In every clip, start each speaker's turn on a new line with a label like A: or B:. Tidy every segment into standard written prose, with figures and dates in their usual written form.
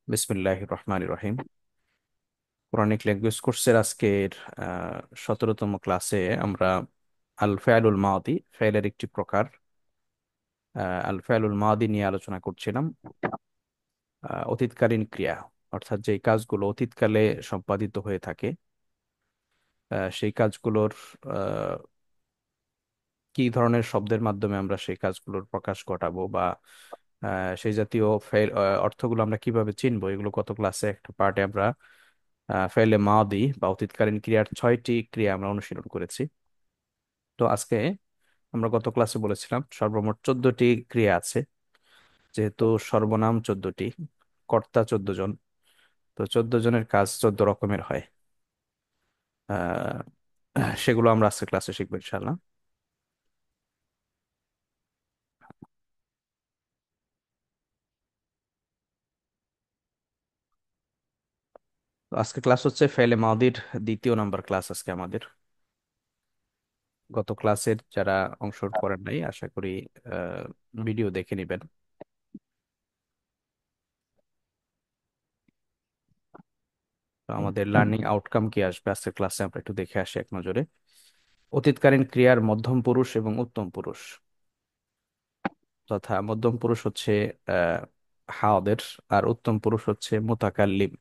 A: বিসমিল্লাহ রহমান রহিম। Quranic language কোর্সের আজকের 17তম ক্লাসে আমরা আল ফায়লুল মাদি ফাইলের একটি প্রকার আল ফায়লুল মাদি নিয়ে আলোচনা করছিলাম। অতীতকালীন ক্রিয়া অর্থাৎ যেই কাজগুলো অতীতকালে সম্পাদিত হয়ে থাকে, সেই কাজগুলোর আহ, কি ধরনের শব্দের মাধ্যমে আমরা সেই কাজগুলোর প্রকাশ ঘটাবো বা সেই জাতীয় ফাইল অর্থগুলো আমরা কিভাবে চিনবো, এগুলো গত ক্লাসে একটা পার্টে আমরা ফেলে মাদি বা অতীতকালীন ক্রিয়ার 6টি ক্রিয়া আমরা অনুশীলন করেছি। তো আজকে আমরা গত ক্লাসে বলেছিলাম সর্বমোট 14টি ক্রিয়া আছে। যেহেতু সর্বনাম 14টি, কর্তা 14 জন, তো 14 জনের কাজ 14 রকমের হয়। সেগুলো আমরা আজকে ক্লাসে শিখবো ইনশাল্লাহ। তো আজকে ক্লাস হচ্ছে ফেলে মাদির দ্বিতীয় নাম্বার ক্লাস আজকে আমাদের। গত ক্লাসের যারা অংশ করেন নাই আশা করি ভিডিও দেখে নেবেন। তো আমাদের লার্নিং আউটকাম কি আসবে আজকের ক্লাসে আমরা একটু দেখে আসি এক নজরে। অতীতকালীন ক্রিয়ার মধ্যম পুরুষ এবং উত্তম পুরুষ, তথা মধ্যম পুরুষ হচ্ছে আহ হাওদের, আর উত্তম পুরুষ হচ্ছে মুতাকাল্লিম।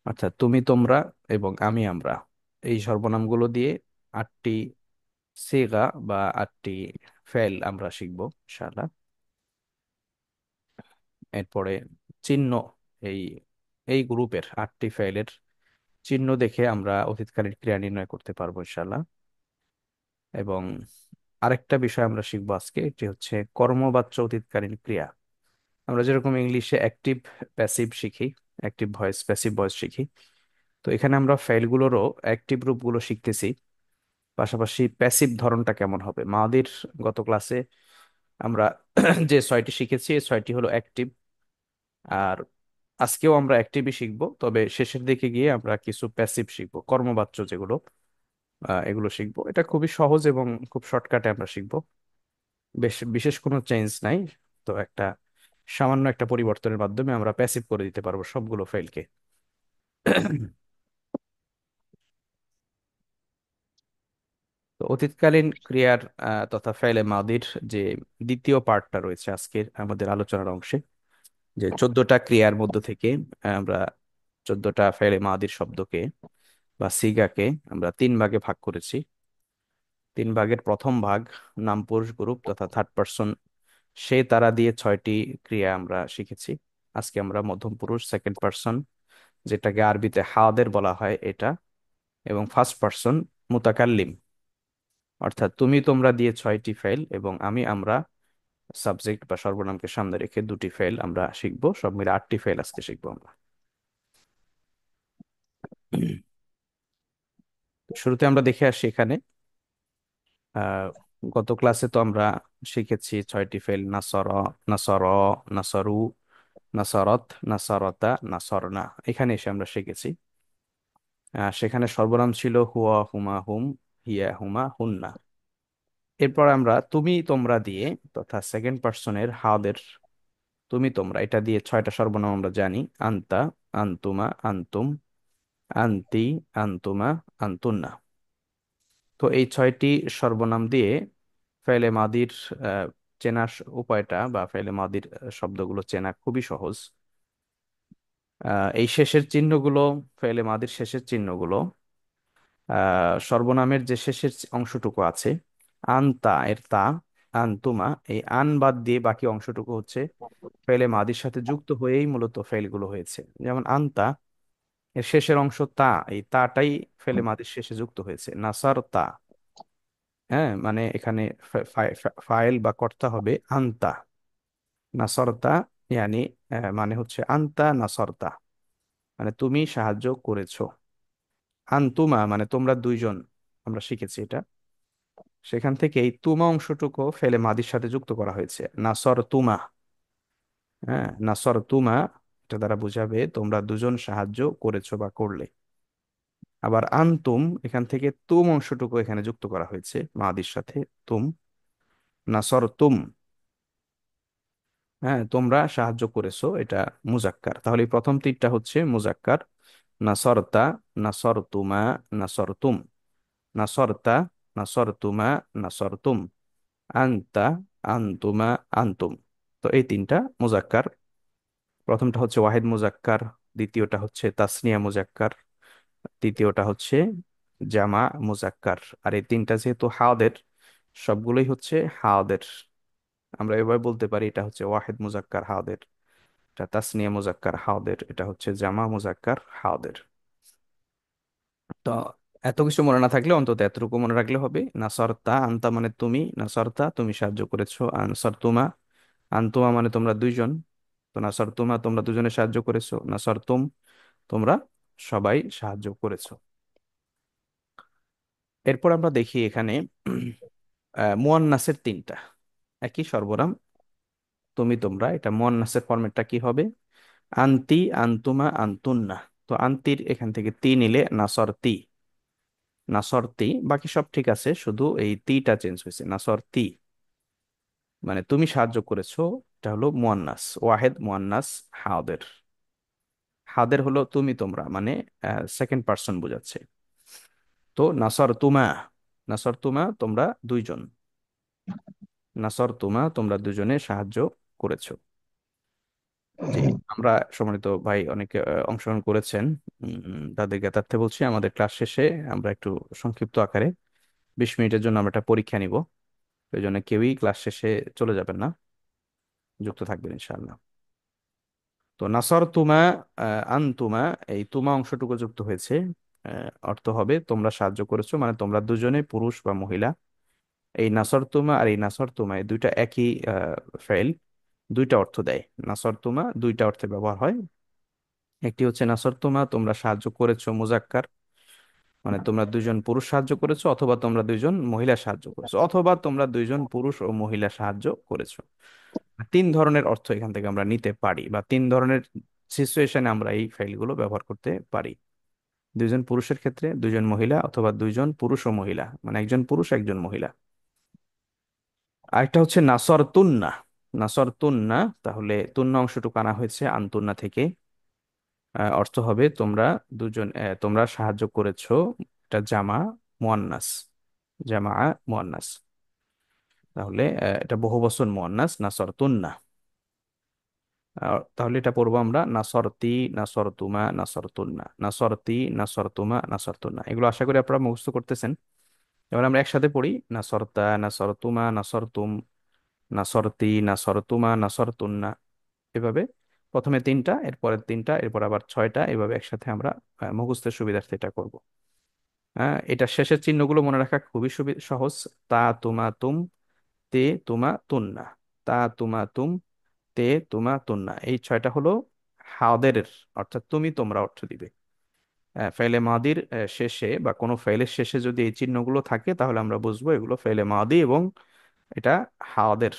A: অর্থাৎ তুমি তোমরা এবং আমি আমরা, এই সর্বনামগুলো দিয়ে 8টি সিগা বা 8টি ফেল আমরা শিখবো ইনশাআল্লাহ। এরপরে চিহ্ন, এই এই গ্রুপের 8টি ফেলের চিহ্ন দেখে আমরা অতীতকালীন ক্রিয়া নির্ণয় করতে পারবো ইনশাআল্লাহ। এবং আরেকটা বিষয় আমরা শিখবো আজকে, এটি হচ্ছে কর্মবাচ্য অতীতকালীন ক্রিয়া। আমরা যেরকম ইংলিশে অ্যাক্টিভ প্যাসিভ শিখি, অ্যাক্টিভ ভয়েস প্যাসিভ ভয়েস শিখি, তো এখানে আমরা ফাইলগুলোরও অ্যাক্টিভ রূপগুলো শিখতেছি। পাশাপাশি প্যাসিভ ধরনটা কেমন হবে। মাদির গত ক্লাসে আমরা যে 6টি শিখেছি, এই 6টি হলো অ্যাক্টিভ। আর আজকেও আমরা অ্যাক্টিভই শিখবো, তবে শেষের দিকে গিয়ে আমরা কিছু প্যাসিভ শিখবো, কর্মবাচ্য যেগুলো, এগুলো শিখবো। এটা খুবই সহজ এবং খুব শর্টকাটে আমরা শিখবো। বেশ বিশেষ কোনো চেঞ্জ নাই। তো সামান্য একটা পরিবর্তনের মাধ্যমে আমরা প্যাসিভ করে দিতে পারবো সবগুলো ফাইলকে। তো অতীতকালীন ক্রিয়ার তথা ফেলে মাদির যে দ্বিতীয় পার্টটা রয়েছে আজকের আমাদের আলোচনার অংশে, যে 14টা ক্রিয়ার মধ্য থেকে আমরা 14টা ফেলে মাদির শব্দকে বা সিগাকে আমরা 3 ভাগে ভাগ করেছি। 3 ভাগের প্রথম ভাগ নাম পুরুষ গ্রুপ তথা থার্ড পার্সন, সে তারা দিয়ে 6টি ক্রিয়া আমরা শিখেছি। আজকে আমরা মধ্যম পুরুষ সেকেন্ড পার্সন, যেটাকে আরবিতে হাদের বলা হয় এটা, এবং ফার্স্ট পার্সন মুতাকাল্লিম, অর্থাৎ তুমি তোমরা দিয়ে 6টি ফেল এবং আমি আমরা সাবজেক্ট বা সর্বনামকে সামনে রেখে 2টি ফেল আমরা শিখবো। সব মিলে 8টি ফেল আজকে শিখবো আমরা। তো শুরুতে আমরা দেখে আসি এখানে। আহ গত ক্লাসে তো আমরা শিখেছি 6টি ফেল: নাসর, নাসর, নাসরু, নাসরত, নাসরতা, নাসরনা। এখানে এসে আমরা শিখেছি, সেখানে সর্বনাম ছিল হুয়া, হুমা, হুম, হিয়া, হুমা, হুন্না। এরপর আমরা তুমি তোমরা দিয়ে তথা সেকেন্ড পার্সনের হাদের, তুমি তোমরা এটা দিয়ে 6টা সর্বনাম আমরা জানি: আন্তা, আন্তুমা, আন্তুম, আন্তি, আন্তুমা, আন্তুন্না। তো এই 6টি সর্বনাম দিয়ে ফেলে মাদির চেনার উপায়টা বা ফেলে মাদির শব্দগুলো চেনা খুবই সহজ। এই শেষের চিহ্নগুলো, ফেলে মাদির শেষের চিহ্নগুলো, সর্বনামের যে শেষের অংশটুকু আছে, আনতা এর তা, আনতুমা এই আন বাদ দিয়ে বাকি অংশটুকু হচ্ছে ফেলে মাদির সাথে যুক্ত হয়েই মূলত ফেলগুলো হয়েছে। যেমন আনতা এর শেষের অংশ তা, এই তাটাই ফেলে মাদির শেষে যুক্ত হয়েছে। নাসার তা, হ্যাঁ, মানে এখানে ফাইল বা কর্তা হবে আনতা। নাসরতা ইয়ানি মানে হচ্ছে আনতা নাসরতা, মানে তুমি সাহায্য করেছো। আনতুমা মানে তোমরা দুইজন, আমরা শিখেছি এটা। সেখান থেকে এই তুমা অংশটুকু ফেলে মাদির সাথে যুক্ত করা হয়েছে, নাসর তুমা। হ্যাঁ, নাসর তুমা, এটা দ্বারা বোঝাবে তোমরা দুজন সাহায্য করেছো বা করলে। আবার আনতুম, এখান থেকে তুম অংশটুকু এখানে যুক্ত করা হয়েছে মাদির সাথে, তুম, নাসর তুম। হ্যাঁ, তোমরা সাহায্য করেছো, এটা মুজাক্কার। তাহলে এই প্রথম তিনটা হচ্ছে মুজাক্কার। নাসরতা, নাসরতুমা, নাসরতুম। নাসরতা, নাসরতুমা, নাসরতুম। আনতা, আনতুমা, আনতুম। তো এই তিনটা মুজাক্কার। প্রথমটা হচ্ছে ওয়াহিদ মুজাক্কার, দ্বিতীয়টা হচ্ছে তাসনিয়া মুজাক্কার, তৃতীয়টা হচ্ছে জামা মুজাক্কার। আর এই তিনটা যেহেতু হাওদের, সবগুলোই হচ্ছে হাওদের। আমরা এভাবে বলতে পারি এটা হচ্ছে ওয়াহিদ মুজাক্কার হাওদের, এটা তাসনিয়া মুজাক্কার হাওদের, এটা হচ্ছে জামা মুজাক্কার হাওদের। তো এত কিছু মনে না থাকলে অন্তত এতটুকু মনে রাখলে হবে। নাসরতা, আনতা মানে তুমি, নাসরতা তুমি সাহায্য করেছো, আনসারতুমা, আনতুমা মানে তোমরা দুইজন, তো নাসরতুমা তোমরা দুজনে সাহায্য করেছো, নাসরতুম তোমরা সবাই সাহায্য করেছো। এরপর আমরা দেখি এখানে মুয়ান্নাসের তিনটা, একই সর্বনাম তুমি তোমরা, এটা মুয়ান্নাসের ফরম্যাটটা কি হবে? আন্তি, আন্তুমা, আন্তুন্না। তো আন্তির এখান থেকে তি নিলে নাসরতি, নাসরতি। বাকি সব ঠিক আছে, শুধু এই তিটা চেঞ্জ হয়েছে, নাসরতি মানে তুমি সাহায্য করেছো। এটা হলো মুয়ান্নাস, ওয়াহেদ মুয়ান্নাস হাদের। হাদের হলো তুমি তোমরা মানে সেকেন্ড পার্সন বোঝাচ্ছে। তো নাসর তুমা, নাসর তুমা তোমরা দুইজন, নাসর তুমা তোমরা দুজনে সাহায্য করেছো। জি, আমরা সম্মানিত ভাই অনেকে অংশগ্রহণ করেছেন, তাদের জ্ঞাতার্থে বলছি আমাদের ক্লাস শেষে আমরা একটু সংক্ষিপ্ত আকারে 20 মিনিটের জন্য আমরা একটা পরীক্ষা নিব। ওই জন্য কেউই ক্লাস শেষে চলে যাবেন না, যুক্ত থাকবেন ইনশাআল্লাহ। তো নাসর তুমা, আন তুমা, এই তুমা অংশটুকু যুক্ত হয়েছে। অর্থ হবে তোমরা সাহায্য করেছো, মানে তোমরা দুজনে পুরুষ বা মহিলা। এই নাসর তুমা আর এই নাসর তুমা এই দুইটা একই ফেল, দুইটা অর্থ দেয়। নাসর তুমা দুইটা অর্থে ব্যবহার হয়। একটি হচ্ছে নাসর তুমা তোমরা সাহায্য করেছো মুজাক্কার, মানে তোমরা দুইজন পুরুষ সাহায্য করেছো, অথবা তোমরা দুইজন মহিলা সাহায্য করেছো, অথবা তোমরা দুইজন পুরুষ ও মহিলা সাহায্য করেছো। তিন ধরনের অর্থ এখান থেকে আমরা নিতে পারি, বা তিন ধরনের সিচুয়েশনে আমরা এই ফাইলগুলো ব্যবহার করতে পারি। দুইজন পুরুষের ক্ষেত্রে, দুইজন মহিলা, অথবা দুইজন পুরুষ ও মহিলা, মানে একজন পুরুষ একজন মহিলা। আরেকটা হচ্ছে নাসর তুন্না, নাসর তুন্না। তাহলে তুন্না অংশটুকু আনা হয়েছে আন্তুন্না থেকে। অর্থ হবে তোমরা দুজন, তোমরা সাহায্য করেছো। এটা জামা মুয়ান্নাস, জামা মুয়ান্নাস। তাহলে এটা বহু বচন মুয়ান্নাস নাসরতুন্না। তাহলে এটা পড়বো আমরা নাসরতি, নাসরতুমা, নাসরতুন্না, নাসরতি, নাসরতুমা, নাসরতুন্না। এগুলো আশা করি আপনারা মুখস্থ করতেছেন। এবার আমরা একসাথে পড়ি, নাসরতা, নাসরতুমা, নাসরতুম, নাসরতি, নাসরতুমা, নাসরতুন্না। এভাবে প্রথমে তিনটা, এরপরের তিনটা, এরপর আবার ছয়টা, এভাবে একসাথে আমরা মুখস্থের সুবিধার্থে এটা করব। হ্যাঁ, এটা শেষের চিহ্নগুলো মনে রাখা খুবই সহজ। তা, তুমা, তুম, তে, তুমা, তুন্না। তা, তুমা, তুম, তে, তুমা, তুন্না, এই ছয়টা হলো হাদের, অর্থাৎ তুমি তোমরা অর্থ দিবে। ফেলে মাদির শেষে বা কোনো ফেলের শেষে যদি এই চিহ্নগুলো থাকে তাহলে আমরা বুঝবো এগুলো ফেলে মাদি, এবং এটা হাদের,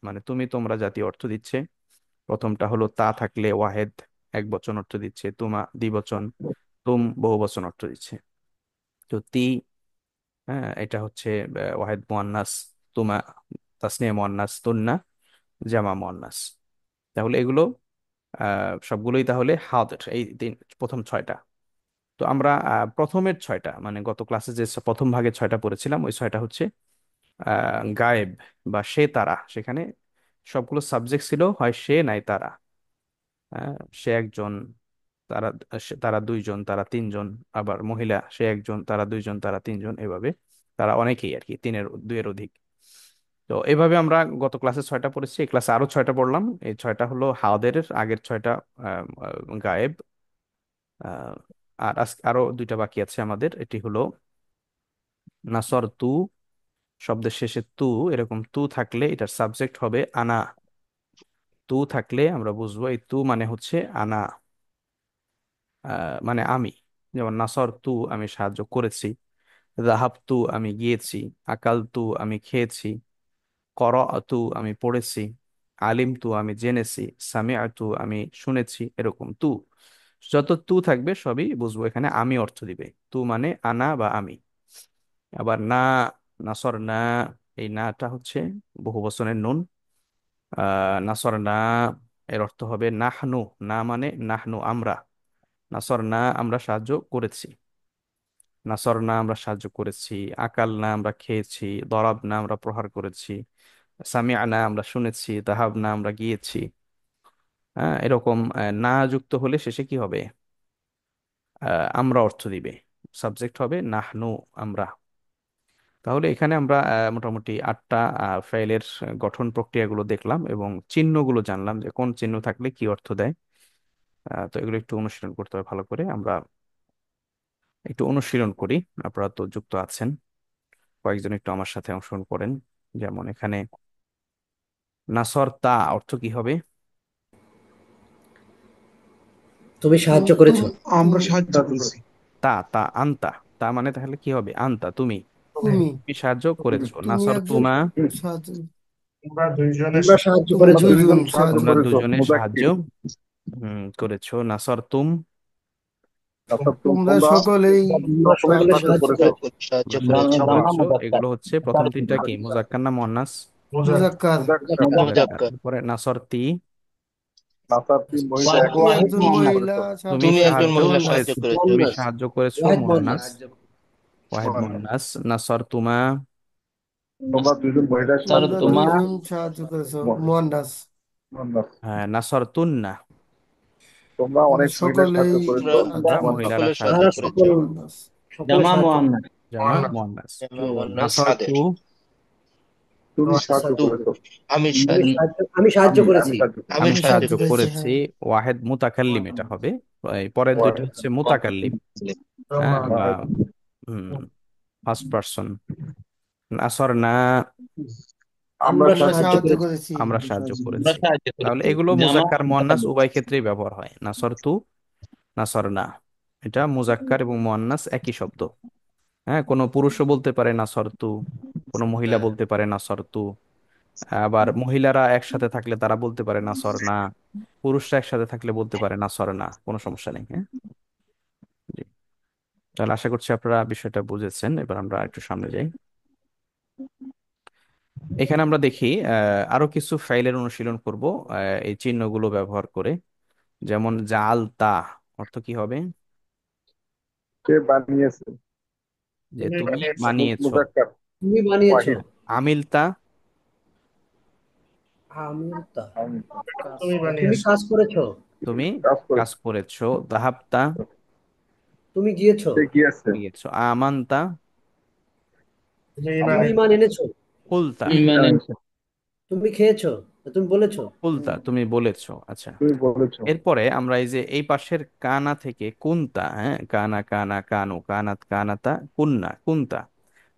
A: মানে তুমি তোমরা জাতীয় অর্থ দিচ্ছে। প্রথমটা হলো তা থাকলে ওয়াহেদ এক বচন অর্থ দিচ্ছে, তুমা দ্বিবচন, তুম বহু বচন অর্থ দিচ্ছে। তো তি, হ্যাঁ এটা হচ্ছে ওয়াহেদ মুয়ান্নাস, তুমা তাসনিয়া মুয়ান্নাস, তুন্না জামা মুয়ান্নাস। তাহলে এগুলো সবগুলোই তাহলে হাদের, এই প্রথম ছয়টা। তো আমরা প্রথমের ছয়টা, মানে গত ক্লাসে যে প্রথম ভাগে ছয়টা পড়েছিলাম, ওই ছয়টা হচ্ছে গায়েব বা সে তারা। সেখানে সবগুলো সাবজেক্ট ছিল হয় সে নাই তারা। সে একজন, তারা, তারা দুইজন, তারা তিনজন। আবার মহিলা, সে একজন, তারা দুইজন, তারা তিনজন, এভাবে তারা অনেকেই আর কি, তিনের দুইয়ের অধিক। তো এভাবে আমরা গত ক্লাসে ছয়টা পড়েছি, এই ক্লাসে আরো ছয়টা পড়লাম। এই ছয়টা হলো হাওদের, আগের ছয়টা গায়েব। আহ, আর আরো দুইটা বাকি আছে আমাদের। এটি হলো নাসর তু, শব্দের শেষে তু, এরকম তু থাকলে এটার সাবজেক্ট হবে আনা। তু থাকলে আমরা বুঝবো এই তু মানে হচ্ছে আনা, মানে আমি। যেমন নাসর তু আমি সাহায্য করেছি, রাহাব তু আমি গিয়েছি, আকাল তু আমি খেয়েছি, করআতু আমি পড়েছি, আলিম তু আমি জেনেছি, সামিআতু আমি শুনেছি। এরকম তু, যত তু থাকবে সবই বুঝবো এখানে আমি অর্থ দিবে। তু মানে আনা বা আমি। আবার না, নাসর না, এই নাটা হচ্ছে বহু বচনের নুন। নাসরনা এর অর্থ হবে নাহনু। না মানে নাহনু আমরা। নাসরনা আমরা সাহায্য করেছি। নাসরনা আমরা সাহায্য করেছি। আকাল না আমরা খেয়েছি। দরাব না আমরা প্রহার করেছি। সামিআনা আমরা শুনেছি। তাহাব না আমরা গিয়েছি। হ্যাঁ, এরকম না যুক্ত হলে শেষে কি হবে? আমরা অর্থ দিবে। সাবজেক্ট হবে নাহনু আমরা। তাহলে এখানে আমরা মোটামুটি 8টা ফাইলের গঠন প্রক্রিয়াগুলো দেখলাম এবং চিহ্নগুলো জানলাম যে কোন চিহ্ন থাকলে কি অর্থ দেয়। তো এগুলো একটু অনুশীলন করতে হবে ভালো করে। আমরা একটু অনুশীলন করি। আপনারা তো যুক্ত আছেন, কয়েকজন একটু আমার সাথে অংশগ্রহণ করেন। যেমন এখানে নাসর তা অর্থ কি হবে?
B: তুমি সাহায্য করেছো।
C: আমরা সাহায্য করেছি।
A: তা তা আন্তা। তা মানে তাহলে কি হবে? আন্তা তুমি।
C: তুমি
A: তুমি সাহায্য করেছো।
C: তুমি
A: নাসর
C: একজন
A: তুমা
C: সাহায্য
D: তোমরা দুইজনে
B: তোমরা সাহায্য
C: তোমরা
B: করেছো।
C: দুইজন সাহায্য
A: তোমরা
C: করেছো।
A: দুজনে সাহায্য করেছো। নাসর তুম
C: তোমরা সকলেই
B: তোমরা সকলে
C: সাহায্য
B: সাহায্য
C: করেছো।
B: করেছো।
E: সাহায্য
A: সাহায্য
E: করেছো।
A: করেছো। এগুলো হচ্ছে প্রথম তিনটা কি মুজাক্কার না মুয়ান্নাস?
C: মুজাক্কার।
A: মুজাক্কার। তারপরে নাসরতি
C: তুমি
B: ওয়াহিদ
C: একজন
B: মুহাম্মদ।
C: মহিলা সাহায্য
A: তুমি
E: তুমি একজন
C: করেছো।
A: সাহায্য
E: মহিলা সাহায্য
A: করেছো।
E: করেছো।
A: তুমি
B: মুয়ান্নাস।
A: সাহায্য করেছো
B: ওয়াহিদ
A: মুয়ান্নাস।
B: মুহান্নাস।
A: ওয়াহিদ মুয়ান্নাস। নাসর তুমা
E: স্যার
C: তোমরা
E: তোমার
C: দুইজন সাহায্য করেছো। মুয়ান্নাস।
A: নাসর তুন্না।
C: তোমরা সকলেই
E: তোমরা
A: তোমরা
C: সাহায্য করেছো।
A: মহিলারা
E: সকলে
A: সাহায্য
E: সাহায্য
B: তাহারা
A: করেছো।
E: করেছো।
B: সকল
C: মুয়ান্নাস।
B: সকলে
E: জামা
B: সাহায্য
E: মোহাম্মদ
A: জামা মুয়ান্নাস।
E: মোহাম্মদ
A: নাসর তু
E: সাদের।
B: করেছো।
E: তু আমি
B: আমি
E: সাহায্য
B: সাহায্য আমি সাহায্য করেছি।
E: আমি
A: আমি
C: আমি
E: সাহায্য
C: সাহায্য
A: সাহায্য
C: করেছি।
E: করেছি।
A: করেছি।
C: হ্যাঁ।
A: ওয়াহেদ মুতাকাল্লিম এটা হবে। এই পরের দুইটা হচ্ছে মুতাকাল্লিম। হ্যাঁ, বা ফার্স্ট পার্সন। নাসর না
B: আমরা
C: আমরা
B: সাহায্য
C: সাহায্য
B: করেছি।
C: করেছি।
A: আমরা সাহায্য
E: আমরা
A: করেছি।
E: সাহায্য
A: তাহলে
E: করেছি।
A: এগুলো
E: জামা
A: মুজাক্কার মুয়ান্নাস উভয় ক্ষেত্রেই ব্যবহার হয়। নাসর তু, নাসর না। এটা মুজাক্কার এবং মুয়ান্নাস একই শব্দ। হ্যাঁ, কোনো পুরুষও বলতে পারে নাসর তু, কোনো মহিলা
E: হ্যাঁ।
A: বলতে পারে নাসর তু। আবার মহিলারা একসাথে থাকলে তারা বলতে পারে নাসর না। পুরুষরা একসাথে থাকলে বলতে পারে নাসর না, কোনো সমস্যা নেই। হ্যাঁ, জি। তাহলে আশা করছি আপনারা বিষয়টা বুঝেছেন। এবার আমরা একটু সামনে যাই। এখানে আমরা দেখি আরো কিছু ফাইলের অনুশীলন করব এই চিহ্নগুলো ব্যবহার করে। যেমন জাল তা অর্থ কি হবে? যে তুমি বানিয়েছো।
B: তুমি বানিয়েছো।
A: আমিল তা
B: আমিরতা। কাজ
D: তুমি
B: তুমি
D: বানিয়েছো।
B: কাজ করেছো।
A: তুমি কাজ করেছো। দাহাবতা
B: তুমি গিয়েছো।
A: গিয়েছো। আমানতা
D: তুমি
B: তুমি
D: মানে
B: ঈমান এনেছো।
A: কুলতা
E: ইমানের
B: তুমি খেয়েছো। তুমি বলেছো।
A: কুলতা তুমি বলেছো। আচ্ছা, এরপরে আমরা এই যে এই পাশের কানা থেকে কুনতা, হ্যাঁ, কানা কানা কানু কানাত কানাতা কুন্না কুনতা।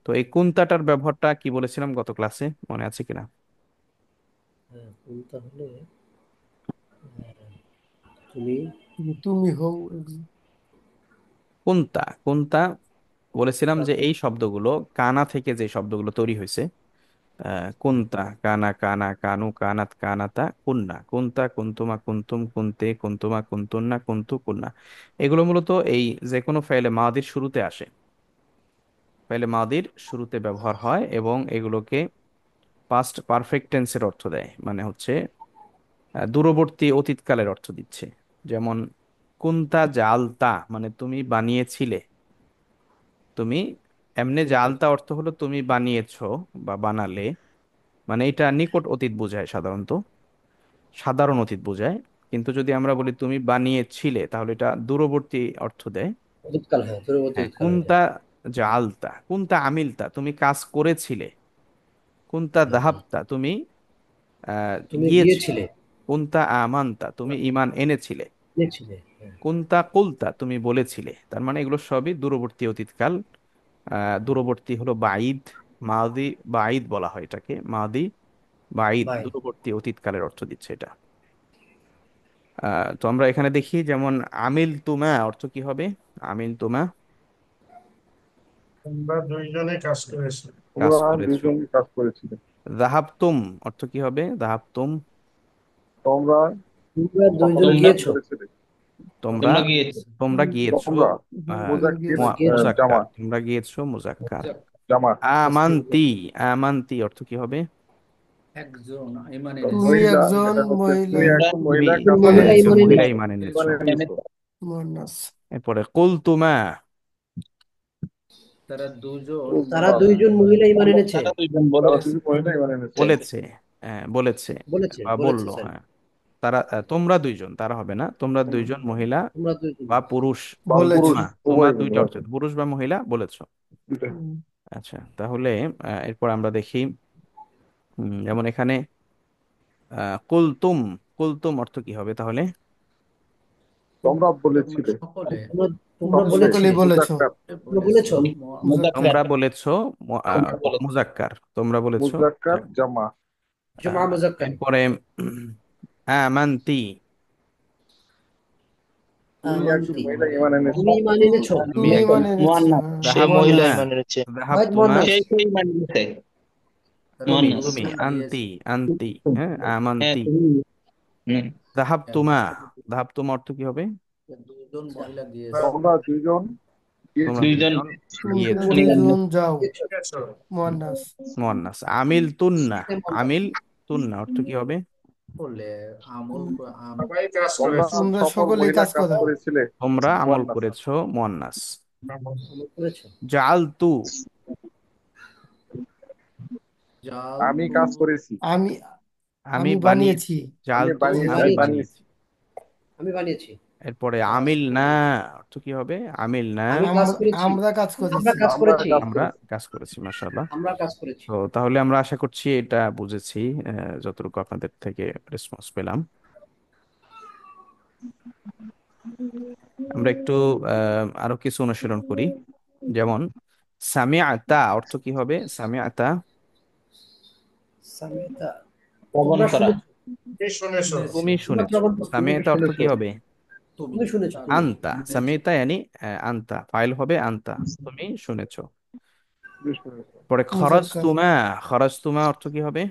A: তো এই কুনতাটার ব্যবহারটা কি বলেছিলাম গত ক্লাসে, মনে আছে কিনা?
B: হ্যাঁ, তুমি তাহলে তুমি
C: তুমি হও
A: কুনতা কুনতা বলেছিলাম যে এই শব্দগুলো কানা থেকে যে শব্দগুলো তৈরি হয়েছে, কুনতা কানা কানা কানু কানাত কানাতা কুন্না কুনতা কুন্তুমা কুন্তুম কুনতে কুন্তুমা কুন্তুন্না কুন্তু কুন্না। এগুলো মূলত এই যে কোনো ফাইলে মাদির শুরুতে আসে, ফাইলে মাদির শুরুতে ব্যবহার হয় এবং এগুলোকে পাস্ট পারফেক্ট টেন্সের অর্থ দেয়। মানে হচ্ছে দূরবর্তী অতীতকালের অর্থ দিচ্ছে। যেমন কুনতা জালতা মানে তুমি বানিয়েছিলে। তুমি এমনি জালতা অর্থ হলো তুমি বানিয়েছো বা বানালে, মানে এটা নিকট অতীত বোঝায় সাধারণত, সাধারণ অতীত বোঝায়। কিন্তু যদি আমরা বলি তুমি বানিয়েছিলে তাহলে এটা দূরবর্তী অর্থ দেয়।
B: অতীতকাল, হ্যাঁ পূর্ববর্তী
A: হ্যাঁ,
B: অতীতকাল হয়ে
A: কুনতা
B: যায়।
A: জালতা কুনতা আমিলতা তুমি কাজ করেছিলে। কুনতা
B: হ্যাঁ, হ্যাঁ।
A: দাহাবতা তুমি
B: তুমি
A: গিয়েছিলে।
B: গিয়েছিলে।
A: কুনতা আমানতা তুমি ঈমান এনেছিলে।
B: গিয়েছিলে। হ্যাঁ।
A: কুনতা কুলতা তুমি বলেছিলে। তার মানে এগুলো সবই দূরবর্তী অতীতকাল। দূরবর্তী হলো বাঈদ। মাদি বাঈদ বলা হয় এটাকে, মাদি বাঈদ
B: বাই।
A: দূরবর্তী অতীতকালের অর্থ দিচ্ছে এটা। তো আমরা এখানে দেখি যেমন আমিল তুমা অর্থ কি হবে? আমিল তুমা
D: তোমরা দুইজনে কাজ করেছো।
A: কাজ করেছো। যাহাবতুম অর্থ কি হবে? যাহাবতুম
B: তোমরা দুইজন
E: তোমরা
B: গিয়েছো।
A: তোমরা
E: তোমরা গিয়েছো।
A: তোমরা গিয়েছো।
C: দুজন গিয়েছো।
B: গিয়েছো।
A: মুজাক্কার তোমরা গিয়েছো মুজাক্কার। আমান্তি আমান্তি অর্থ কি হবে?
E: একজন ইমানে
C: তুমি
E: এনেছে।
F: মহিলা,
C: একজন
F: এটা হচ্ছে
C: মহিলা
F: তুমি
E: তোমরা
F: একজন
A: তুমি
F: মহিলা
B: তুমি
F: কাজ
B: মহিলা
A: এনেছো,
F: করেছো,
B: ইমান
A: মহিলা
B: এনেছো।
A: ইমান এনেছো।
F: ইমান এনেছো।
C: মুয়ান্নাস।
A: এরপরে কুল তুমা,
E: তারা দুজন
B: তারা
F: কুলতুমা,
B: দুইজন মহিলা ইমান এনেছে।
E: তারা দুজন
F: তারা
E: বলেছে।
F: দুজন মহিলা ইমান এনেছে।
A: বলেছে, হ্যাঁ বলেছে
B: বলেছে
A: বা
B: বলেছে
A: বললো,
B: সরি।
A: হ্যাঁ। তারা তোমরা দুইজন, তারা হবে না, তোমরা দুইজন মহিলা
B: তোমরা দুইজন
A: বা পুরুষ,
F: বা
C: বলেছে।
F: পুরুষ,
A: তোমা তোমা
F: উভয়
A: দুইটা
F: বলতে
A: অর্থ,
F: পারে।
A: পুরুষ বা মহিলা বলেছো।
F: দুইটা।
C: হুম।
A: আচ্ছা, তাহলে এরপর আমরা দেখি, যেমন এখানে কুলতুম, কুলতুম অর্থ কি হবে তাহলে?
F: তোমরা
E: তোমরা
F: বলেছিলে,
E: সকলে
B: তোমরা তোমরা
F: সকলে,
C: সকলেই
B: বলেছিলে।
C: বলেছো।
F: মুজাক্কার,
B: তোমরা
E: বলেছে
B: বলেছো।
C: মুজাক্কার।
A: তোমরা বলেছো,
E: তোমরা বলেছো।
A: মুজাক্কার, তোমরা বলেছো।
F: মুজাক্কার জামা।
B: জমা মুজাক্কার।
A: এরপরে আমান্তি,
F: তুমি একজন
B: আমান্তি,
F: মহিলা ইমান এনেছো।
B: তুমি ইমান এনেছো।
A: তুমি
C: তুমি
A: একজন
C: ইমান এনেছো,
G: মুয়ান্নাস,
C: হ্যাঁ
G: সেই মহিলা
A: যাহাবতুমা,
C: মুয়ান্নাস।
G: ইমান এনেছে।
B: হয়
A: যাহাবতুমা,
B: মুয়ান্নাস।
G: সেই সেই ইমান এনেছে।
E: তারা
A: তুমি
G: মুয়ান্নাস।
A: তুমি
E: দুজন
A: আন্তি,
E: গিয়েছে।
A: আন্তি, হ্যাঁ
G: হ্যাঁ
A: আমান্তি।
G: তুমি। হুম।
A: যাহাবতুমা,
E: এক-
A: যাহাবতুমা অর্থ কি হবে?
E: দুজন মহিলা গিয়েছে।
D: তোমরা
F: তোমরা দুইজন
A: তোমরা
F: গিয়েছিলে।
G: দুইজন
A: দুইজন
C: তোমরা
A: গিয়েছো,
C: দুইজন যাও।
B: গেছো।
D: গেছো।
C: মুয়ান্নাস।
A: মুয়ান্নাস। আমিল তুন্না,
B: সে মুয়ান্নাস।
A: আমিল তুন্না অর্থ কি হবে?
E: বলে আমল
D: সবাই কাজ
F: তোমরা
D: করেছে।
C: তোমরা
F: সকল
C: সকলেই
F: মহিলা
C: কাজ
F: কাজ
C: করো।
F: করেছিলে।
A: তোমরা আমল
F: মুয়ান্নাস।
A: করেছো, মুয়ান্নাস।
B: আমল করেছো।
A: জাআলতু,
E: জাল
F: আমি
E: তু
F: কাজ করেছি।
C: আমি
A: আমি
C: আমি
A: বানিয়েছি,
C: বানিয়েছি।
F: আমি
A: জাআলতু
B: আমি
F: বানিয়েছি,
A: আমি
F: আমি
B: বানিয়েছি।
F: বানিয়েছি।
A: বানিয়েছি।
B: আমি বানিয়েছি।
A: এরপরে
E: কাজ
A: আমিল না
E: করেছে।
A: অর্থ কি হবে? আমিল না,
B: আমি কাজ করেছি।
C: আমরা কাজ
B: আমরা
C: করেছি।
B: কাজ
F: আমরা
B: করেছি।
F: কাজ
A: আমরা
F: করেছি।
A: কাজ করেছি, মাশাআল্লাহ।
B: আমরা কাজ করেছি।
A: তো তাহলে আমরা আশা করছি এটা বুঝেছি, যতটুকু আপনাদের থেকে রেসপন্স পেলাম। আমরা একটু আরো কিছু অনুশীলন করি। যেমন সামিআতা অর্থ কি হবে? সামিআতা,
B: সামিতা,
G: শ্রবণ
B: তোমরা
G: করা।
B: শুনেছো।
D: কি শুনেছো?
E: শুনেছি।
A: তুমি
B: তোমরা
A: শুনেছো।
B: প্রমাণ করো। তুমি
A: সামিআতা অর্থ কি
F: শুনেছো।
A: হবে?
E: তুমি
B: তুমি শুনেছো। তুমি
A: আনতা,
E: শুনেছো।
A: সামিআতা ইয়ানি আনতা, ফাইল হবে আনতা, তুমি শুনেছো।
F: তুমি শুনেছো।
A: পরে
C: মুজাক্কার।
A: খরজতুমা, খরজতুমা অর্থ কি হবে?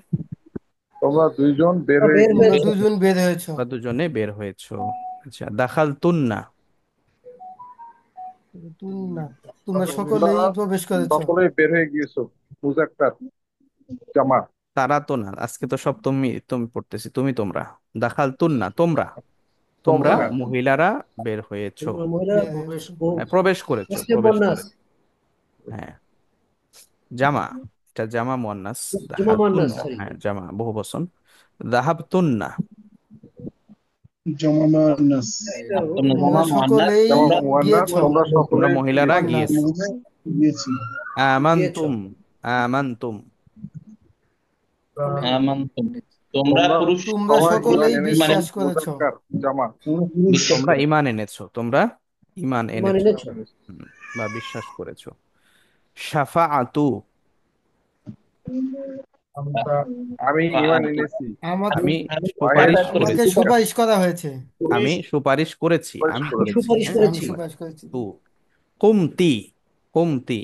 F: তোমরা দুইজন বের হয়ে
B: বের
C: তোমরা
B: হয়েছো।
F: গিয়েছো।
C: দুজন বের হয়েছো।
A: বা দুজনে বের হয়েছো। আচ্ছা, দাখালতুন্না,
C: না, তোমরা
F: তোমরা
C: সকলেই প্রবেশ করেছো।
F: সকলেই বের হয়ে গিয়েছো। মুজাক্কার জামা।
A: তারা তো না, আজকে তো সব তুমি তুমি পড়তেছি, তুমি তোমরা। দাখালতুন্না তোমরা, তোমরা
F: তোমরা
A: মহিলারা বের হয়েছো,
B: তোমরা মহিলারা
C: বের
E: প্রবেশ
C: হয়েছো।
A: প্রবেশ করেছো,
B: মুসলিম
A: প্রবেশ
B: মুয়ান্নাস।
A: করে, হ্যাঁ। জামা, এটা জামা মুয়ান্নাস।
B: জুমা মুয়ান্নাস,
A: দাহাতুন্না,
B: সরি।
A: হ্যাঁ জামা বহু বচন। দাহাবতুন্না,
D: জমানাস।
B: এটাও
G: তোমরা
C: তোমরা
G: জামা মুয়ান্নাস,
C: সকলেই
F: জামা
G: তোমরা
F: মুয়ান্নাস,
C: গিয়েছো।
F: তোমরা
A: তোমরা
F: সকলেই
A: মহিলারা
F: গিয়েছো।
C: মুয়ান্নাস।
A: গিয়েছো।
D: দিয়েছি।
B: গিয়েছো।
A: আমান্তুম, আমান্তুম,
G: আমানতুম, তোমরা
F: তোমরা
G: পুরুষ
C: তোমরা
F: সবাই ইমান
C: সকলেই
G: ইমান
F: এনেছো।
C: বিশ্বাস করেছো।
F: মুজাক্কার জামা।
G: বিশ্বাস
A: তোমরা
G: করো।
A: ইমান এনেছো, তোমরা ইমান
B: ইমান
A: এনেছো,
B: এনেছো।
A: হুম, বা বিশ্বাস করেছো। শাফাআতু,
D: আমরা
F: আমি ইমান
G: ফাআতু,
F: এনেছি।
C: আমাদের
A: আমি
G: আমি
A: সুপারিশ
F: ওয়াহিদ
C: আমাকে
A: করেছি,
F: মুজাক্কার
C: সুপারিশ করা হয়েছে।
A: আমি সুপারিশ করেছি,
F: সুপারিশ
A: আমি
B: আমি
F: করেছে।
A: করেছি,
B: সুপারিশ
A: হ্যাঁ
C: আমি
B: করেছি।
C: সুপারিশ করেছি।
A: তু কুমতি, কুমতি,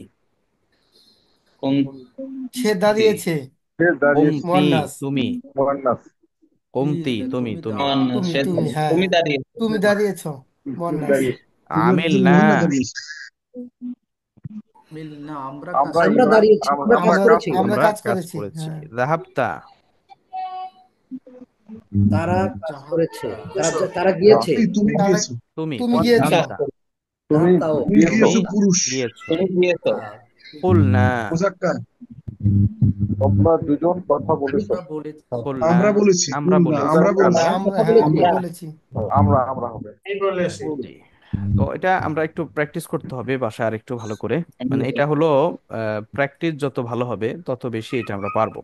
G: কোন
C: সে
G: তি
C: দাঁড়িয়েছে।
F: সে দাঁড়িয়েছে।
A: কুমতি
C: মুয়ান্নাস।
A: তুমি,
F: মুয়ান্নাস।
E: তি
A: কুমতি
E: হলে
A: তুমি,
E: তুমি
A: তুমি।
E: দাঁড়াও।
C: তুমি
G: সে
C: তুমি হ্যাঁ,
G: তুমি দাঁড়িয়ে।
C: তুমি দাঁড়িয়েছো।
F: তুমি
C: মুয়ান্নাস।
F: দাঁড়িয়েছে।
A: আমিল না,
E: মিল না, আমরা কাজ
F: আমরা
B: আমরা
F: ইমান,
E: করেছি।
B: দাঁড়িয়েছি। আমরা কাজ
F: আমরা
C: আমরা
F: কাজ
B: করেছি।
C: আমরা
A: তোমরা
F: করেছি।
C: কাজ
A: কাজ
C: করেছি,
A: করেছি।
C: হ্যাঁ।
A: যাহাবতা,
B: তারা কাজ করেছে।
E: জাহাপ্তা,
B: তারা
D: গেছো।
B: তারা গিয়েছে।
D: তুমি
C: তারা
D: গিয়েছো।
A: তুমি
C: তুমি
G: তুমি
C: গিয়েছো।
G: কাজ
A: আনতা,
G: করো।
F: তুমি
B: জাহাপ্তাও।
D: তুমি
A: তুমি
F: গিয়েছো।
D: গিয়েছো পুরুষ।
A: গিয়েছো।
G: তুমি গিয়েছো।
A: কুলনা,
D: মুজাক্কার।
F: তোমরা দুজন কথা
B: আমি
F: বলেছো।
E: আমরা বলেছি।
A: কুলনা,
D: আমরা বলেছি।
A: আমরা
D: না,
A: বলেছি।
D: আমরা
F: মুজাক্কার
D: বলেছি।
C: আমরা
B: কথা
C: হ্যাঁ
B: বলেছি।
C: আমরা
G: আমরা
C: বলেছি।
F: আমরা হবে।
D: কি বলেছি?
A: জি। তো এটা আমরা একটু প্র্যাকটিস করতে হবে বাসায় আর একটু ভালো করে। মানে
G: আমরা
A: এটা হলো প্র্যাকটিস যত ভালো হবে তত বেশি এটা আমরা পারবো।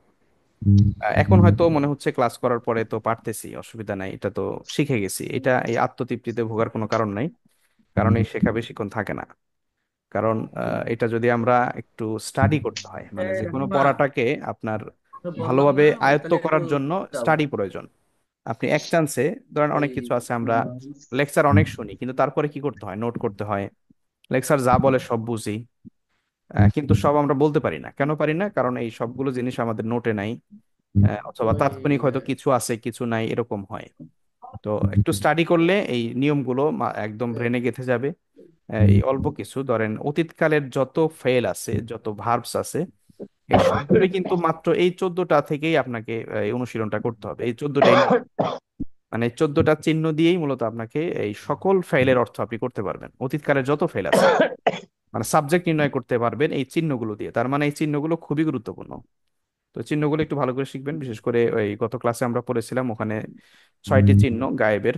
A: এখন হয়তো মনে হচ্ছে ক্লাস করার পরে তো পারতেছি, অসুবিধা নাই, এটা তো শিখে গেছি, এটা এই আত্মতৃপ্তিতে ভোগার কোনো কারণ নাই। কারণ এই শেখা বেশিক্ষণ থাকে না। কারণ এটা যদি আমরা একটু স্টাডি করতে হয়, মানে যে কোনো
E: রাহিমা,
A: পড়াটাকে আপনার
E: বললাম
A: ভালোভাবে
E: না, ওই
A: আয়ত্ত
E: তাহলে একটু
A: করার জন্য
E: দাও।
A: স্টাডি প্রয়োজন। আপনি এক চান্সে, ধরেন অনেক
E: এই
A: কিছু আছে, আমরা লেকচার অনেক শুনি কিন্তু তারপরে কি করতে হয়, নোট করতে হয়। লেকচার যা বলে সব বুঝি, কিন্তু সব আমরা বলতে পারি না। কেন পারি না? কারণ এই সবগুলো জিনিস আমাদের নোটে নাই, অথবা
E: ওই
A: তাৎক্ষণিক হয়তো কিছু আছে কিছু নাই, এরকম হয়। তো একটু স্টাডি করলে এই নিয়মগুলো একদম ব্রেনে গেঁথে যাবে। এই অল্প কিছু ধরেন অতীতকালের যত ফেল আছে, যত ভার্বস আছে, এই সবগুলো কিন্তু মাত্র এই 14টা থেকেই আপনাকে এই অনুশীলনটা করতে হবে, এই 14টাই নিয়ে, মানে 14টা চিহ্ন দিয়েই মূলত আপনাকে এই সকল ফাইলের অর্থ আপনি করতে পারবেন, অতীতকালের যত ফাইল আছে, মানে সাবজেক্ট নির্ণয় করতে পারবেন এই চিহ্নগুলো দিয়ে। তার মানে এই চিহ্নগুলো খুবই গুরুত্বপূর্ণ। তো চিহ্নগুলো একটু ভালো করে শিখবেন, বিশেষ করে ওই গত ক্লাসে আমরা পড়েছিলাম, ওখানে 6টি চিহ্ন গায়েবের,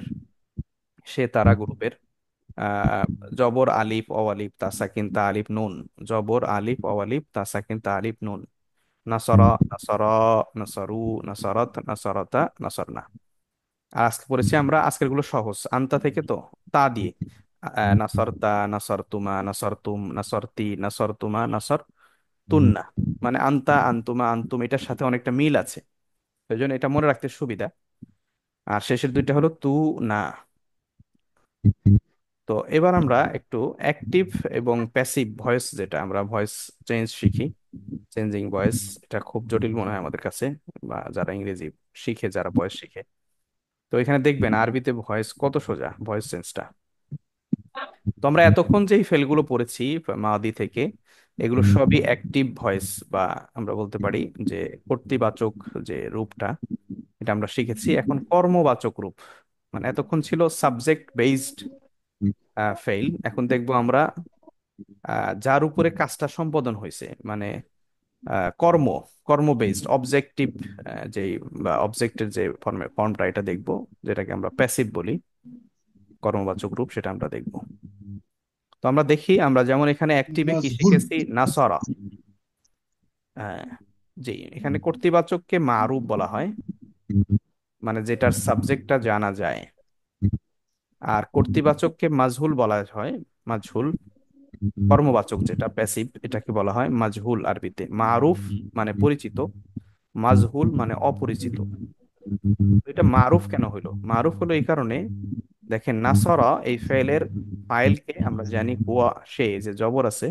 A: সে তারা গ্রুপের। আহ জবর আলিফ অওয়ালিফ তাসাকিন তা আলিফ নুন, জবর আলিফ অওয়ালিফ তাসাকিন তা আলিফ নুন, নাসরা নাসরা, নাসারু নাসারাত নাসারাতা নাসারনা। আর আজকে পড়েছি আমরা, আজকের গুলো সহজ, আনতা থেকে তো, তা দিয়ে নাসরতা নাসরতুমা নাসরতুম নাসরতি নাসরতুমা নাসর তুন্না, মানে আনতা আনতুমা আনতুম এটার সাথে অনেকটা মিল আছে, সেই জন্য এটা মনে রাখতে সুবিধা। আর শেষের দুইটা হলো তু না। তো এবার আমরা একটু অ্যাক্টিভ এবং প্যাসিভ ভয়েস, যেটা আমরা ভয়েস চেঞ্জ শিখি, চেঞ্জিং ভয়েস, এটা খুব জটিল মনে হয় আমাদের কাছে, বা যারা ইংরেজি শিখে, যারা ভয়েস শিখে। তো এখানে দেখবেন আরবিতে ভয়েস কত সোজা, ভয়েস চেঞ্জটা। তো আমরা এতক্ষণ যে ফেলগুলো পড়েছি মাদি থেকে, এগুলো সবই অ্যাক্টিভ ভয়েস, বা আমরা বলতে পারি যে কর্তৃবাচক যে রূপটা, এটা আমরা শিখেছি। এখন কর্মবাচক রূপ, মানে এতক্ষণ ছিল সাবজেক্ট বেসড ফেইল, এখন দেখবো আমরা যার উপরে কাজটা সম্পাদন হয়েছে, মানে কর্ম, কর্ম বেসড অবজেক্টিভ, যে বা অবজেক্টের যে ফর্মটা, এটা দেখবো, যেটাকে আমরা প্যাসিভ বলি, কর্মবাচক রূপ, সেটা আমরা দেখবো। তো আমরা দেখি, আমরা যেমন এখানে অ্যাক্টিভে কি
D: مجهول
A: শিখেছি, নাসারা। হ্যাঁ, জি, এখানে কর্তৃবাচককে মারুফ বলা হয়, মানে যেটার সাবজেক্টটা জানা যায়। আর কর্তৃবাচককে মাজহুল বলা হয়, মাজহুল। কর্মবাচক যেটা প্যাসিভ, এটাকে বলা হয় মাজহুল আরবিতে। মারুফ মানে পরিচিত, মাজহুল মানে অপরিচিত। তো এটা মারুফ কেন হইলো? মারুফ হলো এই কারণে, দেখেন নাসরা এই ফেলের ফাইলকে আমরা জানি হুয়া, সে, যে জবর আছে,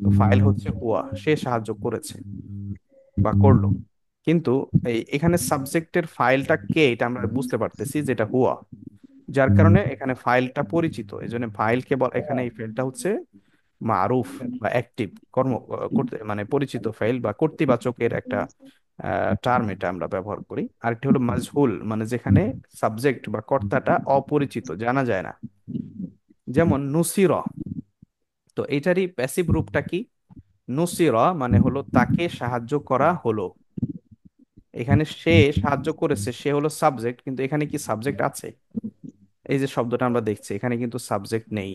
A: তো ফাইল হচ্ছে হুয়া, সে সাহায্য করেছে বা করলো। কিন্তু এখানে সাবজেক্টের ফাইলটা কে, এটা আমরা বুঝতে পারতেছি, যেটা হুয়া, যার কারণে এখানে ফাইলটা পরিচিত, এই জন্য ফাইলকে বল, এখানে এই ফাইলটা হচ্ছে মারুফ বা অ্যাক্টিভ, কর্ম করতে, মানে পরিচিত ফাইল বা কর্তৃবাচকের একটা টার্ম, এটা আমরা ব্যবহার করি। আরেকটি হলো মাজহুল, মানে যেখানে সাবজেক্ট বা কর্তাটা অপরিচিত, জানা যায় না, যেমন নুসিরা। তো এটারই প্যাসিভ রূপটা কি? নুসিরা মানে হলো তাকে সাহায্য করা হলো। এখানে সে সাহায্য করেছে, সে হলো সাবজেক্ট, কিন্তু এখানে কি সাবজেক্ট আছে? এই যে শব্দটা আমরা দেখছি, এখানে কিন্তু সাবজেক্ট নেই।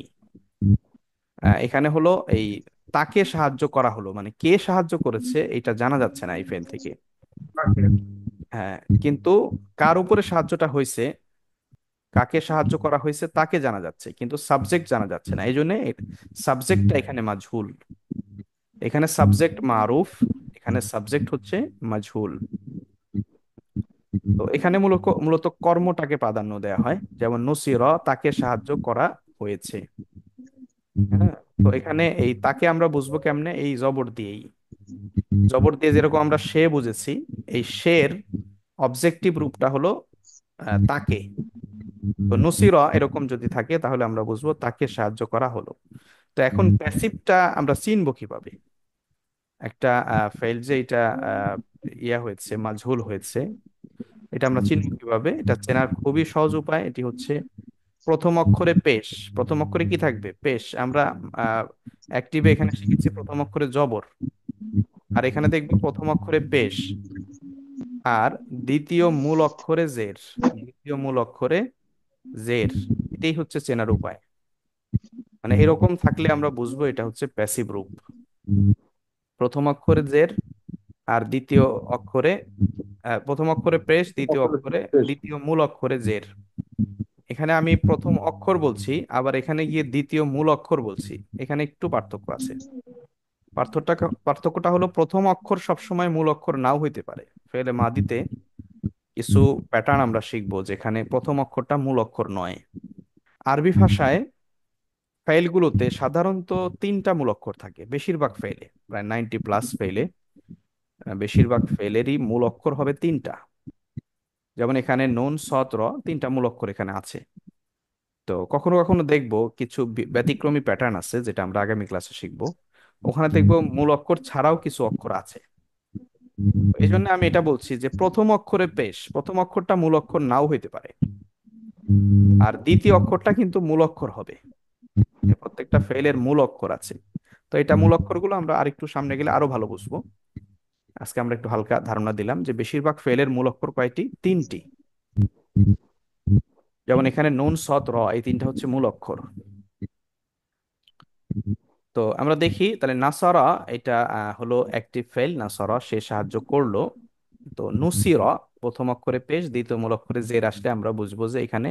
A: এখানে হলো এই তাকে সাহায্য করা হলো, মানে কে সাহায্য করেছে এটা জানা যাচ্ছে না এই ফেল থেকে। হ্যাঁ, কিন্তু কার উপরে সাহায্যটা হয়েছে, কাকে সাহায্য করা হয়েছে তাকে জানা যাচ্ছে, কিন্তু সাবজেক্ট জানা যাচ্ছে না, এই জন্য সাবজেক্টটা এখানে মাজহুল। এখানে সাবজেক্ট মারুফ, এখানে সাবজেক্ট হচ্ছে মাজহুল। তো এখানে মূলত মূলত কর্মটাকে প্রাধান্য দেওয়া হয়, যেমন নুসিরা তাকে সাহায্য করা হয়েছে। হ্যাঁ, তো এখানে এই তাকে আমরা বুঝবো কেমনে? এই জবর দিয়েই, জবর দিয়ে যেরকম আমরা সে বুঝেছি, এই শের অবজেক্টিভ রূপটা হলো তাকে। তো নুসিরা এরকম যদি থাকে, তাহলে আমরা বুঝবো তাকে সাহায্য করা হলো। তো এখন প্যাসিভটা আমরা চিনবো কিভাবে? একটা ফেল যে এটা আহ, ইয়া হয়েছে, মাজহুল হয়েছে, এটা আমরা চিনবো কিভাবে? এটা চেনার খুবই সহজ উপায়, এটি হচ্ছে প্রথম অক্ষরে পেশ। প্রথম অক্ষরে কি থাকবে? পেশ। আমরা অ্যাক্টিভে এখানে শিখেছি প্রথম অক্ষরে জবর, আর এখানে দেখবো প্রথম অক্ষরে পেশ, আর দ্বিতীয় মূল অক্ষরে জের, দ্বিতীয় মূল অক্ষরে জের। এটাই হচ্ছে চেনার উপায়, মানে এরকম থাকলে আমরা বুঝবো এটা হচ্ছে প্যাসিভ রূপ। প্রথম অক্ষরে জের, আর দ্বিতীয় অক্ষরে প্রথম অক্ষরে পেশ, দ্বিতীয় অক্ষরে, দ্বিতীয় মূল অক্ষরে জের। এখানে আমি প্রথম অক্ষর বলছি, আবার এখানে গিয়ে দ্বিতীয় মূল অক্ষর বলছি, এখানে একটু পার্থক্য আছে। পার্থক্যটা হলো প্রথম অক্ষর সবসময় মূল অক্ষর নাও হইতে পারে। ফেলে মাদিতে কিছু প্যাটার্ন আমরা শিখবো যেখানে প্রথম অক্ষরটা মূল অক্ষর নয়। আরবি ভাষায় ফাইলগুলোতে সাধারণত 3টা মূল অক্ষর থাকে, বেশিরভাগ ফাইলে, প্রায় 90+ ফাইলে বেশিরভাগ ফাইলেরই মূল অক্ষর হবে 3টা। যেমন এখানে নুন সৎ র, 3টা মূল অক্ষর এখানে আছে। তো কখনো কখনো দেখবো কিছু ব্যতিক্রমী প্যাটার্ন আছে, যেটা আমরা আগামী ক্লাসে শিখবো। ওখানে দেখবো মূল অক্ষর ছাড়াও কিছু অক্ষর আছে। এই জন্য আমি এটা বলছি যে প্রথম অক্ষরে পেশ, প্রথম অক্ষরটা মূল অক্ষর নাও হইতে পারে, আর দ্বিতীয় অক্ষরটা কিন্তু মূল অক্ষর হবে। প্রত্যেকটা ফেলের মূল অক্ষর আছে। তো এটা মূল অক্ষরগুলো আমরা আরেকটু সামনে গেলে আরো ভালো বুঝবো। আজকে আমরা একটু হালকা ধারণা দিলাম যে বেশিরভাগ ফেলের মূল অক্ষর কয়টি? তিনটি। যেমন এখানে নুন সৎ র, এই তিনটা হচ্ছে মূল অক্ষর। তো আমরা দেখি তাহলে নাসারা, এটা হলো অ্যাক্টিভ ফেল। নাসারা, সে সাহায্য করলো। তো নুসিরা, প্রথম অক্ষরে পেশ, দ্বিতীয় মূল অক্ষরে জের আসলে আমরা বুঝবো যে এখানে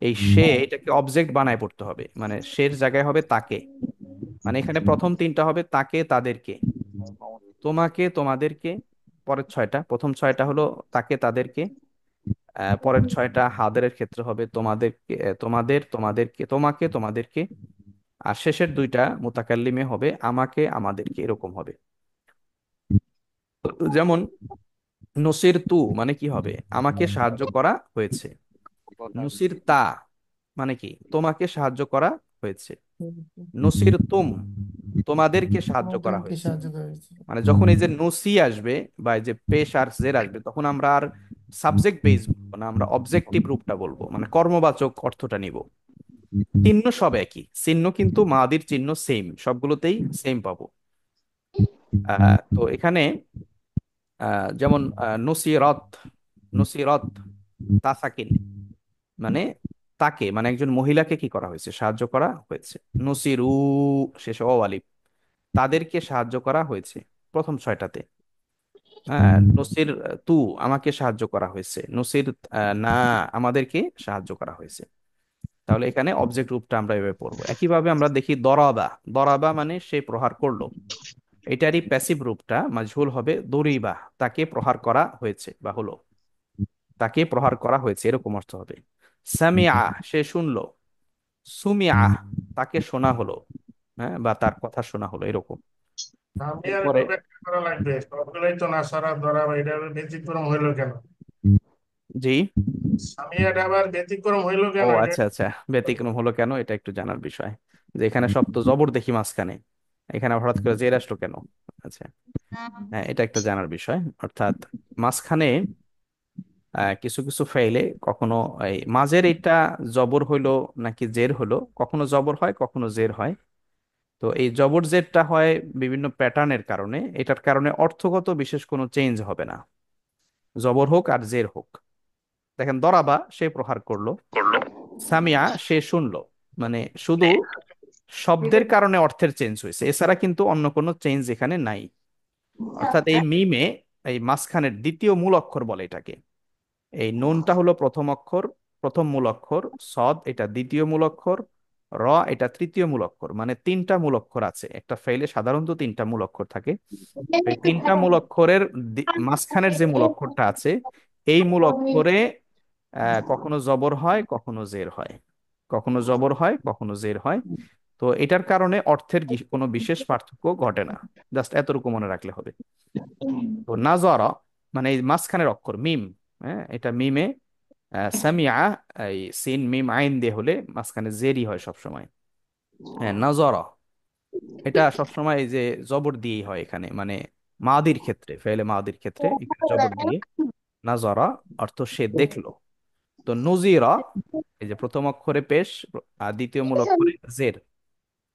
A: এই সে, এটাকে অবজেক্ট বানায় পড়তে হবে, মানে সের জায়গায় হবে তাকে। মানে এখানে প্রথম তিনটা হবে তাকে তাদেরকে, তোমাকে তোমাদেরকে। পরের ছয়টা, প্রথম ছয়টা হলো তাকে তাদেরকে, পরের ছয়টা হাদেরের ক্ষেত্রে হবে তোমাদেরকে, তোমাদের তোমাদেরকে, তোমাকে তোমাদেরকে। আর শেষের দুইটা মুতাকাল্লিমে হবে আমাকে আমাদেরকে, এরকম হবে। যেমন নসির তু মানে কি হবে? আমাকে সাহায্য করা হয়েছে। নসির তা মানে কি? তোমাকে সাহায্য করা হয়েছে। নসির তুম, তোমাদেরকে সাহায্য করা
C: তোমাদেরকে
A: হয়েছে।
C: সাহায্য করেছে।
A: মানে যখন এই যে নসি আসবে বা এই যে পেশ আর জের আসবে, তখন আমরা আর সাবজেক্ট বেস বলবো না, আমরা অবজেক্টিভ রূপটা বলবো, মানে কর্মবাচক অর্থটা নিব। চিহ্ন সব একই, চিহ্ন কিন্তু মাদির চিহ্ন সেম, সবগুলোতেই সেম পাবো। তো এখানে যেমন নসিরত, নসিরত তাসাকিন, মানে তাকে, মানে একজন মহিলাকে কি করা হয়েছে? সাহায্য করা হয়েছে। নসিরু, শেষে অ আলিফ, তাদেরকে সাহায্য করা হয়েছে প্রথম ছয়টাতে। হ্যাঁ, নসির তু, আমাকে সাহায্য করা হয়েছে। নসির না, আমাদেরকে সাহায্য করা হয়েছে। তাহলে এখানে অবজেক্ট রূপটা আমরা এভাবে পড়বো। একইভাবে আমরা দেখি দরাবা, দরাবা মানে সে প্রহার করলো। এটারই প্যাসিভ রূপটা মাজহুল হবে দরিবা, তাকে প্রহার করা হয়েছে বা হলো, তাকে প্রহার করা হয়েছে, এরকম অর্থ হবে। সামিআ, সে শুনলো। সুমিআ, তাকে শোনা হলো, হ্যাঁ, বা তার কথা শোনা হলো, এরকম।
H: আমি আর
A: এরপরে
H: একটু ব্যাখ্যা করা লাগবে, সবগুলোই তো নাসারা ধরা, এটা আবার ব্যতিক্রম হইলো কেন?
A: জি।
H: সামিয়াটা আবার ব্যতিক্রম হইলো
A: ও
H: কেন এটা?
A: আচ্ছা আচ্ছা, ব্যতিক্রম হলো কেন, এটা একটু জানার বিষয়। যে এখানে সব তো জবর দেখি মাঝখানে, এখানে হঠাৎ করে জের আসলো কেন? আচ্ছা, হ্যাঁ, এটা একটা জানার বিষয়। অর্থাৎ মাঝখানে কিছু কিছু ফাইলে কখনো এই মাঝের এটা জবর হইলো নাকি জের হলো, কখনো জবর হয় কখনো জের হয়। তো এই জবর জেরটা হয় বিভিন্ন প্যাটার্নের কারণে, এটার কারণে অর্থগত বিশেষ কোনো চেঞ্জ হবে না, জবর হোক আর জের হোক। দেখেন দরাবা, সে প্রহার করলো। সামিয়া, সে শুনলো। মানে শুধু শব্দের কারণে অর্থের চেঞ্জ হয়েছে, এছাড়া কিন্তু অন্য কোনো চেঞ্জ এখানে নাই। অর্থাৎ এই মিমে, এই মাঝখানের দ্বিতীয় মূল অক্ষর বলে এটাকে। এই নুনটা হলো প্রথম অক্ষর, প্রথম মূল অক্ষর। সদ, এটা দ্বিতীয় মূল অক্ষর। র, এটা তৃতীয় মূল অক্ষর। মানে তিনটা মূল অক্ষর আছে, একটা ফাইলে সাধারণত তিনটা মূল অক্ষর থাকে। তো এই তিনটা মূল অক্ষরের মাঝখানের যে মূল অক্ষরটা আছে, এই মূল অক্ষরে কখনো জবর হয় কখনো জের হয়, কখনো জবর হয় কখনো জের হয়। তো এটার কারণে অর্থের কোনো বিশেষ পার্থক্য ঘটে না। জাস্ট এতটুকু মনে রাখলে হবে। তো নাজারা মানে এই মাঝখানের অক্ষর মিম, হ্যাঁ, এটা মিমে সামিআ, এই সিন মিম আইন দিয়ে হলে মাঝখানে জেরি হয় সবসময়। হ্যাঁ, নাজারা, এটা সবসময় এই যে জবর দিয়েই হয় এখানে, মানে মাদির ক্ষেত্রে, ফেলে মাদির ক্ষেত্রে এখানে জবর দিয়ে নাজারা, অর্থ সে দেখলো। তো নজিরা, এই যে প্রথম অক্ষরে পেশ আর দ্বিতীয় মূল অক্ষরে জের,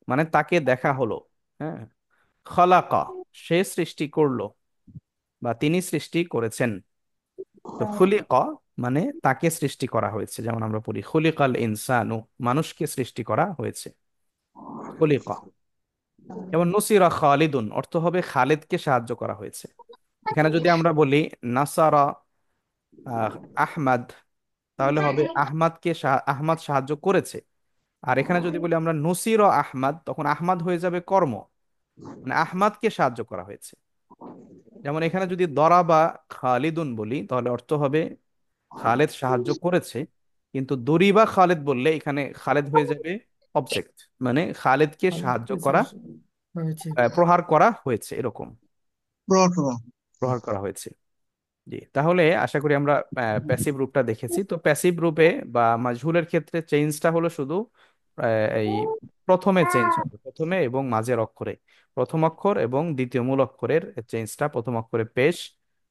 A: মানে তাকে দেখা হলো। হ্যাঁ, খলাকা, সে সৃষ্টি করলো বা তিনি সৃষ্টি করেছেন। তো খুলিকা মানে তাকে সৃষ্টি করা হয়েছে, যেমন আমরা পড়ি খুলিকাল ইনসানু, মানুষকে সৃষ্টি করা হয়েছে। খুলিকা। যেমন নসিরা খালিদুন, অর্থ হবে খালিদকে সাহায্য করা হয়েছে। এখানে যদি আমরা বলি নাসারা আহ, আহমাদ, তাহলে হবে আহমাদকে আহমাদ সাহায্য করেছে। আর এখানে যদি বলি আমরা নসির আহমাদ, তখন আহমাদ হয়ে যাবে কর্ম, মানে আহমাদকে সাহায্য করা হয়েছে। যেমন এখানে যদি দরাবা খালিদুন বলি, তাহলে অর্থ হবে খালেদ সাহায্য করেছে। কিন্তু দরিবা খালেদ বললে এখানে খালেদ হয়ে যাবে অবজেক্ট, মানে খালেদকে সাহায্য
C: খালিদকে
A: করা,
C: সাহায্য হয়েছে।
A: প্রহার করা হয়েছে, এরকম
D: প্রথম
A: প্রহার করা হয়েছে। জি, তাহলে আশা করি আমরা প্যাসিভ রূপটা দেখেছি। তো প্যাসিভ রূপে বা মাজহুলের ক্ষেত্রে চেঞ্জটা হলো শুধু এই প্রথমে চেঞ্জ হবে, প্রথমে এবং মাঝের অক্ষরে। প্রথম অক্ষর এবং দ্বিতীয় মূল অক্ষরের চেঞ্জটা, প্রথম অক্ষরে পেশ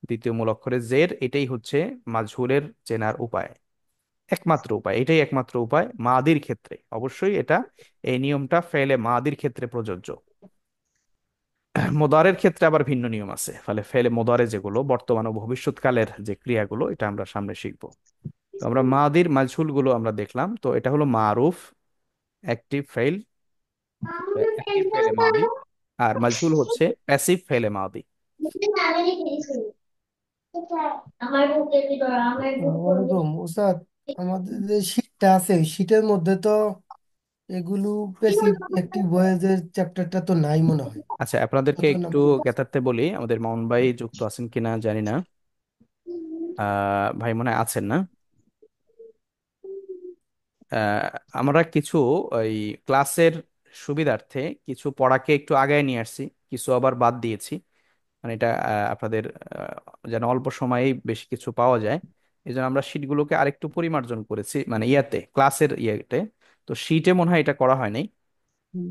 A: দ্বিতীয় মূল অক্ষরে জের, এটাই হচ্ছে মাজহুরের চেনার উপায়, একমাত্র উপায়, এটাই একমাত্র উপায় মাদির ক্ষেত্রে। অবশ্যই এটা, এই নিয়মটা ফেলে মাদির ক্ষেত্রে প্রযোজ্য। মোদারের ক্ষেত্রে আবার ভিন্ন নিয়ম আছে। ফলে ফেলে মোদারে যেগুলো বর্তমান ও ভবিষ্যৎকালের যে ক্রিয়াগুলো, এটা আমরা সামনে শিখবো। তো আমরা মাদির মাজহুল গুলো আমরা দেখলাম। তো এটা হলো মারুফ, অ্যাক্টিভ ফেল, অ্যাক্টিভ ফেলে মাদি। আর মাজহুল হচ্ছে প্যাসিভ ফেলে মাদি।
C: ওয়ালাইকুম উস্তাদ, আমাদের যে শীটটা আছে ওই শীটের মধ্যে তো এগুলো প্যাসিভ অ্যাক্টিভ ভয়েসের চ্যাপ্টারটা তো নাই মনে হয়।
A: আচ্ছা, আপনাদেরকে
C: কত
A: একটু
C: নাম্বার?
A: জ্ঞাতার্থে বলি, আমাদের মামুন ভাই যুক্ত আছেন কিনা জানি না। ভাই মনে হয় আছেন না। আহ, আমরা কিছু ওই ক্লাসের সুবিধার্থে কিছু পড়াকে একটু আগায় নিয়ে আসছি, কিছু আবার বাদ দিয়েছি। মানে এটা আপনাদের যেন অল্প সময়েই বেশি কিছু পাওয়া যায়, এই জন্য আমরা শিটগুলোকে আরেকটু পরিমার্জন করেছি, মানে ইয়াতে ক্লাসের ইয়েতে। তো শিটে মনে হয় এটা করা হয় নাই।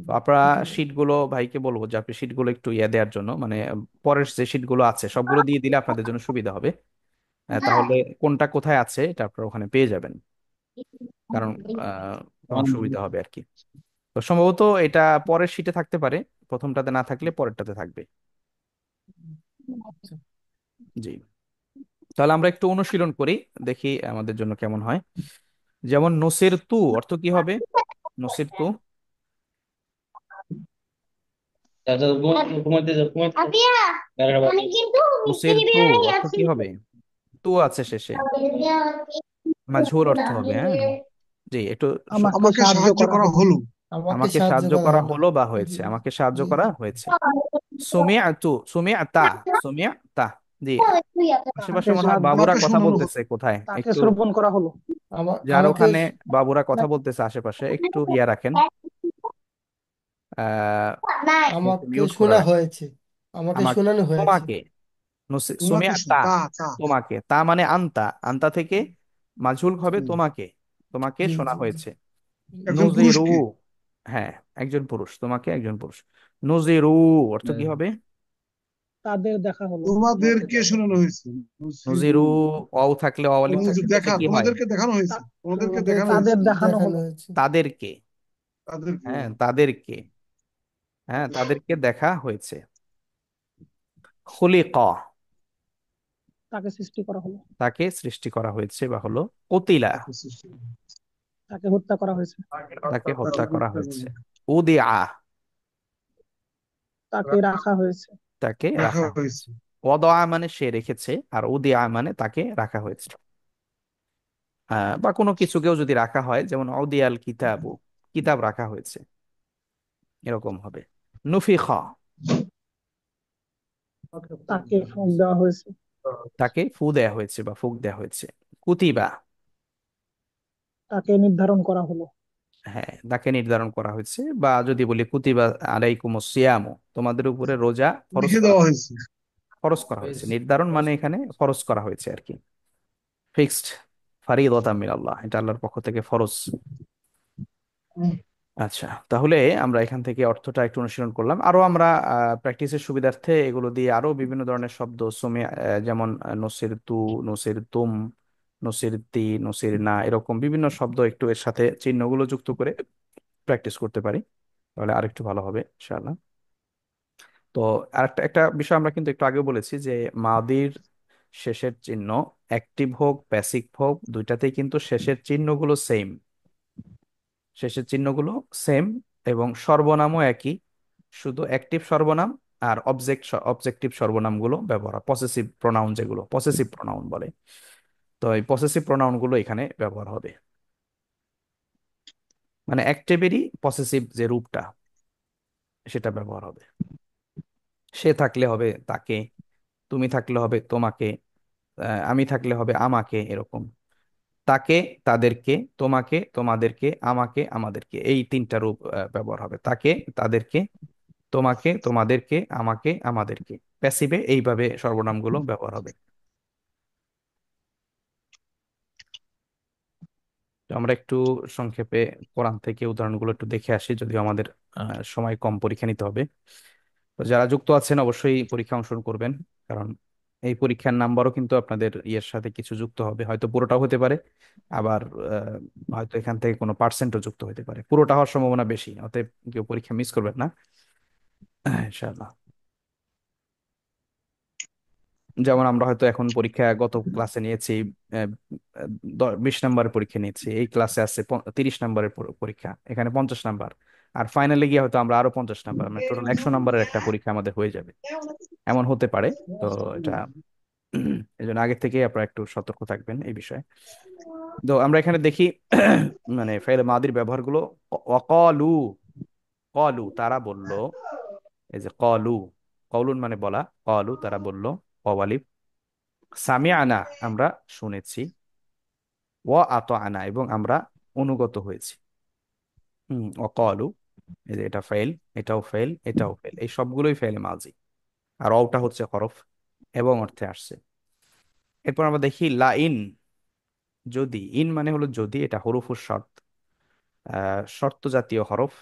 A: তো আপনারা
C: জি।
A: শিটগুলো ভাইকে বলবো যে আপনি শিটগুলো একটু ইয়ে দেওয়ার জন্য, মানে পরের যে শিটগুলো আছে সবগুলো দিয়ে দিলে আপনাদের জন্য সুবিধা হবে। তাহলে কোনটা কোথায় আছে এটা আপনারা ওখানে পেয়ে যাবেন, কারণ তখন সুবিধা হবে আর কি। তো সম্ভবত এটা পরের শিটে থাকতে পারে, প্রথমটাতে না থাকলে পরেরটাতে থাকবে।
C: আচ্ছা।
A: জি, তাহলে আমরা একটু অনুশীলন করি, দেখি আমাদের জন্য কেমন হয়। যেমন নসির তু অর্থ কি হবে? নসির তু,
G: চাচা ঘুমাইতে যাও, ঘুমাইতে যাও। এগারোটা বাজে।
A: নসির তু অর্থ কি হবে? তু আছে শেষে, মাজহুর অর্থ হবে। হ্যাঁ, জি, একটু
D: আমাকে সাহায্য করা হলো।
C: আমাকে
A: আমাকে
C: সাহায্য
A: সাহায্য
C: করা
A: করা
C: হলো।
A: হলো বা
C: জি।
A: হয়েছে, আমাকে সাহায্য
C: জি।
A: করা হয়েছে। সুমিআতু, সুমিআতা, সুমিআতা। জি, আশেপাশে
I: তাকে
A: মনে হয়
I: সাহায্য,
A: বাবুরা
D: আমাকে
A: কথা
D: শোনানো হলো।
A: বলতেছে, কোথায়
I: তাকে
A: একটু,
I: শ্রবণ করা হলো।
A: যার
C: আমাকে
A: ওখানে বাবুরা কথা বলতেছে আশেপাশে একটু ইয়া রাখেন, আহ একটু
C: আমাকে
A: মিউট করে
C: শোনা
A: রাখেন।
C: হয়েছে। আমাকে
A: আমাকে,
C: শোনানো হয়েছে।
A: তোমাকে,
D: তোমাকে
A: সুমিআতা,
D: তা তা
A: তোমাকে, তা মানে আন্তা, আন্তা থেকে মাজহুল হবে
D: হুম,
A: তোমাকে, তোমাকে
C: জি
A: শোনা
C: জি জি।
A: হয়েছে।
D: একজন
A: নজিরু,
D: পুরুষকে।
A: হ্যাঁ, একজন পুরুষ, তোমাকে একজন পুরুষ। নজিরু অর্থ কি হবে?
I: তাদের দেখা হলো।
D: তোমাদেরকে শোনানো হয়েছে।
A: নজিরু,
D: নজিরু।
A: অও থাকলে অলিফ থাকলে শেষে কি হয়?
D: তোমাদেরকে দেখানো হয়েছে।
I: তা-
D: তোমাদেরকে দেখানো
C: তোমাদেরকে
I: তাদের
D: হয়েছে।
I: দেখানো
C: দেখানো
I: হলো।
C: হয়েছে।
A: তাদেরকে,
D: তাদেরকে।
A: হ্যাঁ তাদেরকে, হ্যাঁ তাদেরকে দেখা হয়েছে। খুলিকা,
I: তাকে সৃষ্টি করা হলো।
A: তাকে সৃষ্টি করা হয়েছে বা হলো। কুতিলা,
D: তাকে সৃষ্টি করা হয়েছে।
I: তাকে হত্যা করা হয়েছে।
A: তাকে
D: তাকে
A: হত্যা করা
D: হত্যা করা
A: হয়েছে।
D: হয়েছে।
A: উদিআ,
I: তাকে রাখা হয়েছে।
A: তাকে
D: রাখা
A: রাখা হয়েছে।
D: হয়েছে।
A: ওয়াদা মানে সে রেখেছে, আর উদিআ মানে তাকে রাখা হয়েছে। বা কোনো কিছুকেও যদি রাখা হয়, যেমন উদিয়াল কিতাবু, কিতাব রাখা হয়েছে, এরকম হবে। নুফিখা,
I: তাকে ফুঁক দেওয়া হয়েছে।
A: তাকে ফু দেয়া হয়েছে বা ফুক দেয়া হয়েছে। কুতিবা,
I: তাকে নির্ধারণ করা হলো।
A: হ্যাঁ তাকে নির্ধারণ করা হয়েছে, বা যদি বলি কুতিবা আলাইকুমুস সিয়ামু, তোমাদের উপরে রোজা ফরজ
D: লিখে
A: করা
D: দেওয়া
A: হয়েছে।
D: হয়েছে।
A: ফরজ করা হয়েছে, নির্ধারণ মানে এখানে ফরজ করা হয়েছে আর কি, ফিক্সড, ফারিদাতাম মিনাল্লাহ, এটা আল্লাহর পক্ষ থেকে ফরজ। আচ্ছা, তাহলে আমরা এখান থেকে অর্থটা একটু অনুশীলন করলাম। আরো আমরা প্র্যাকটিসের সুবিধার্থে এগুলো দিয়ে আরো বিভিন্ন ধরনের শব্দ সুমে, যেমন নসির তু, নসির তুম, নসির তি, নসির না, এরকম বিভিন্ন শব্দ একটু এর সাথে চিহ্নগুলো যুক্ত করে প্র্যাকটিস করতে পারি, তাহলে আরেকটু ভালো হবে ইনশাআল্লাহ। তো আরেকটা একটা বিষয় আমরা কিন্তু একটু আগে বলেছি যে মাদির শেষের চিহ্ন, অ্যাক্টিভ হোক প্যাসিভ হোক, দুইটাতেই কিন্তু শেষের চিহ্নগুলো সেম, শেষের চিহ্নগুলো সেম, এবং সর্বনামও একই, শুধু অ্যাক্টিভ সর্বনাম আর অবজেক্টিভ সর্বনামগুলো ব্যবহার হয়, পসেসিভ প্রোনাউন, যেগুলো পসেসিভ প্রোনাউন বলে। তো এই পসেসিভ প্রোনাউন গুলো এখানে ব্যবহার হবে, মানে অ্যাক্টিভেরই পসেসিভ যে রূপটা সেটা ব্যবহার হবে। সে থাকলে হবে তাকে, তুমি থাকলে হবে তোমাকে, আমি থাকলে হবে আমাকে, এরকম। তাকে, তাদেরকে, তোমাকে, তোমাদেরকে, আমাকে, আমাদেরকে, এই তিনটা রূপ ব্যবহার হবে। তাকে, তাদেরকে, তোমাকে, তোমাদেরকে, আমাকে, আমাদেরকে। প্যাসিভে এইভাবে সর্বনামগুলো ব্যবহার হবে। তো আমরা একটু সংক্ষেপে কোরআন থেকে উদাহরণগুলো একটু দেখে আসি, যদিও আমাদের সময় কম, পরীক্ষা নিতে হবে। তো যারা যুক্ত আছেন অবশ্যই পরীক্ষা অংশগ্রহণ করবেন, কারণ এই পরীক্ষার নাম্বারও কিন্তু আপনাদের ইয়ের সাথে কিছু যুক্ত হবে, হয়তো পুরোটাও হতে পারে, আবার হয়তো এখান থেকে কোনো পার্সেন্টও যুক্ত হতে পারে। পুরোটা হওয়ার সম্ভাবনা বেশি, অতএব কেউ পরীক্ষা মিস করবেন না ইনশাআল্লাহ। যেমন আমরা হয়তো এখন পরীক্ষা গত ক্লাসে নিয়েছি 20 নম্বরের পরীক্ষা নিয়েছি, এই ক্লাসে আছে 30 নম্বরের পরীক্ষা, এখানে 50 নাম্বার, আর ফাইনালে গিয়ে হয়তো আমরা আরো 50 নাম্বার, মানে টোটাল 100 নম্বরের একটা পরীক্ষা আমাদের হয়ে যাবে, এমন হতে পারে। তো এটা এই জন্য আগে থেকে আপনারা একটু সতর্ক থাকবেন এই বিষয়ে। তো আমরা এখানে দেখি মানে ফাইল মাদির ব্যবহারগুলো। অকলু, কলু তারা বলল, এই যে কলু, কলুন মানে বলা, কলু তারা বলল, কওয়ালিব, সামিআনা আমরা শুনেছি, ওয়া আতাআনা এবং আমরা অনুগত হয়েছি। অকলু, এই যে এটা ফাইল, এটাও ফাইল, এটাও ফাইল, এই সবগুলোই ফাইল মাজি, আর অওটা হচ্ছে হরফ এবং অর্থে আসছে। এরপর আমরা দেখি লা ইন, যদি, ইন মানে হলো যদি, এটা হরফুর শর্ত, শর্ত জাতীয় হরফ।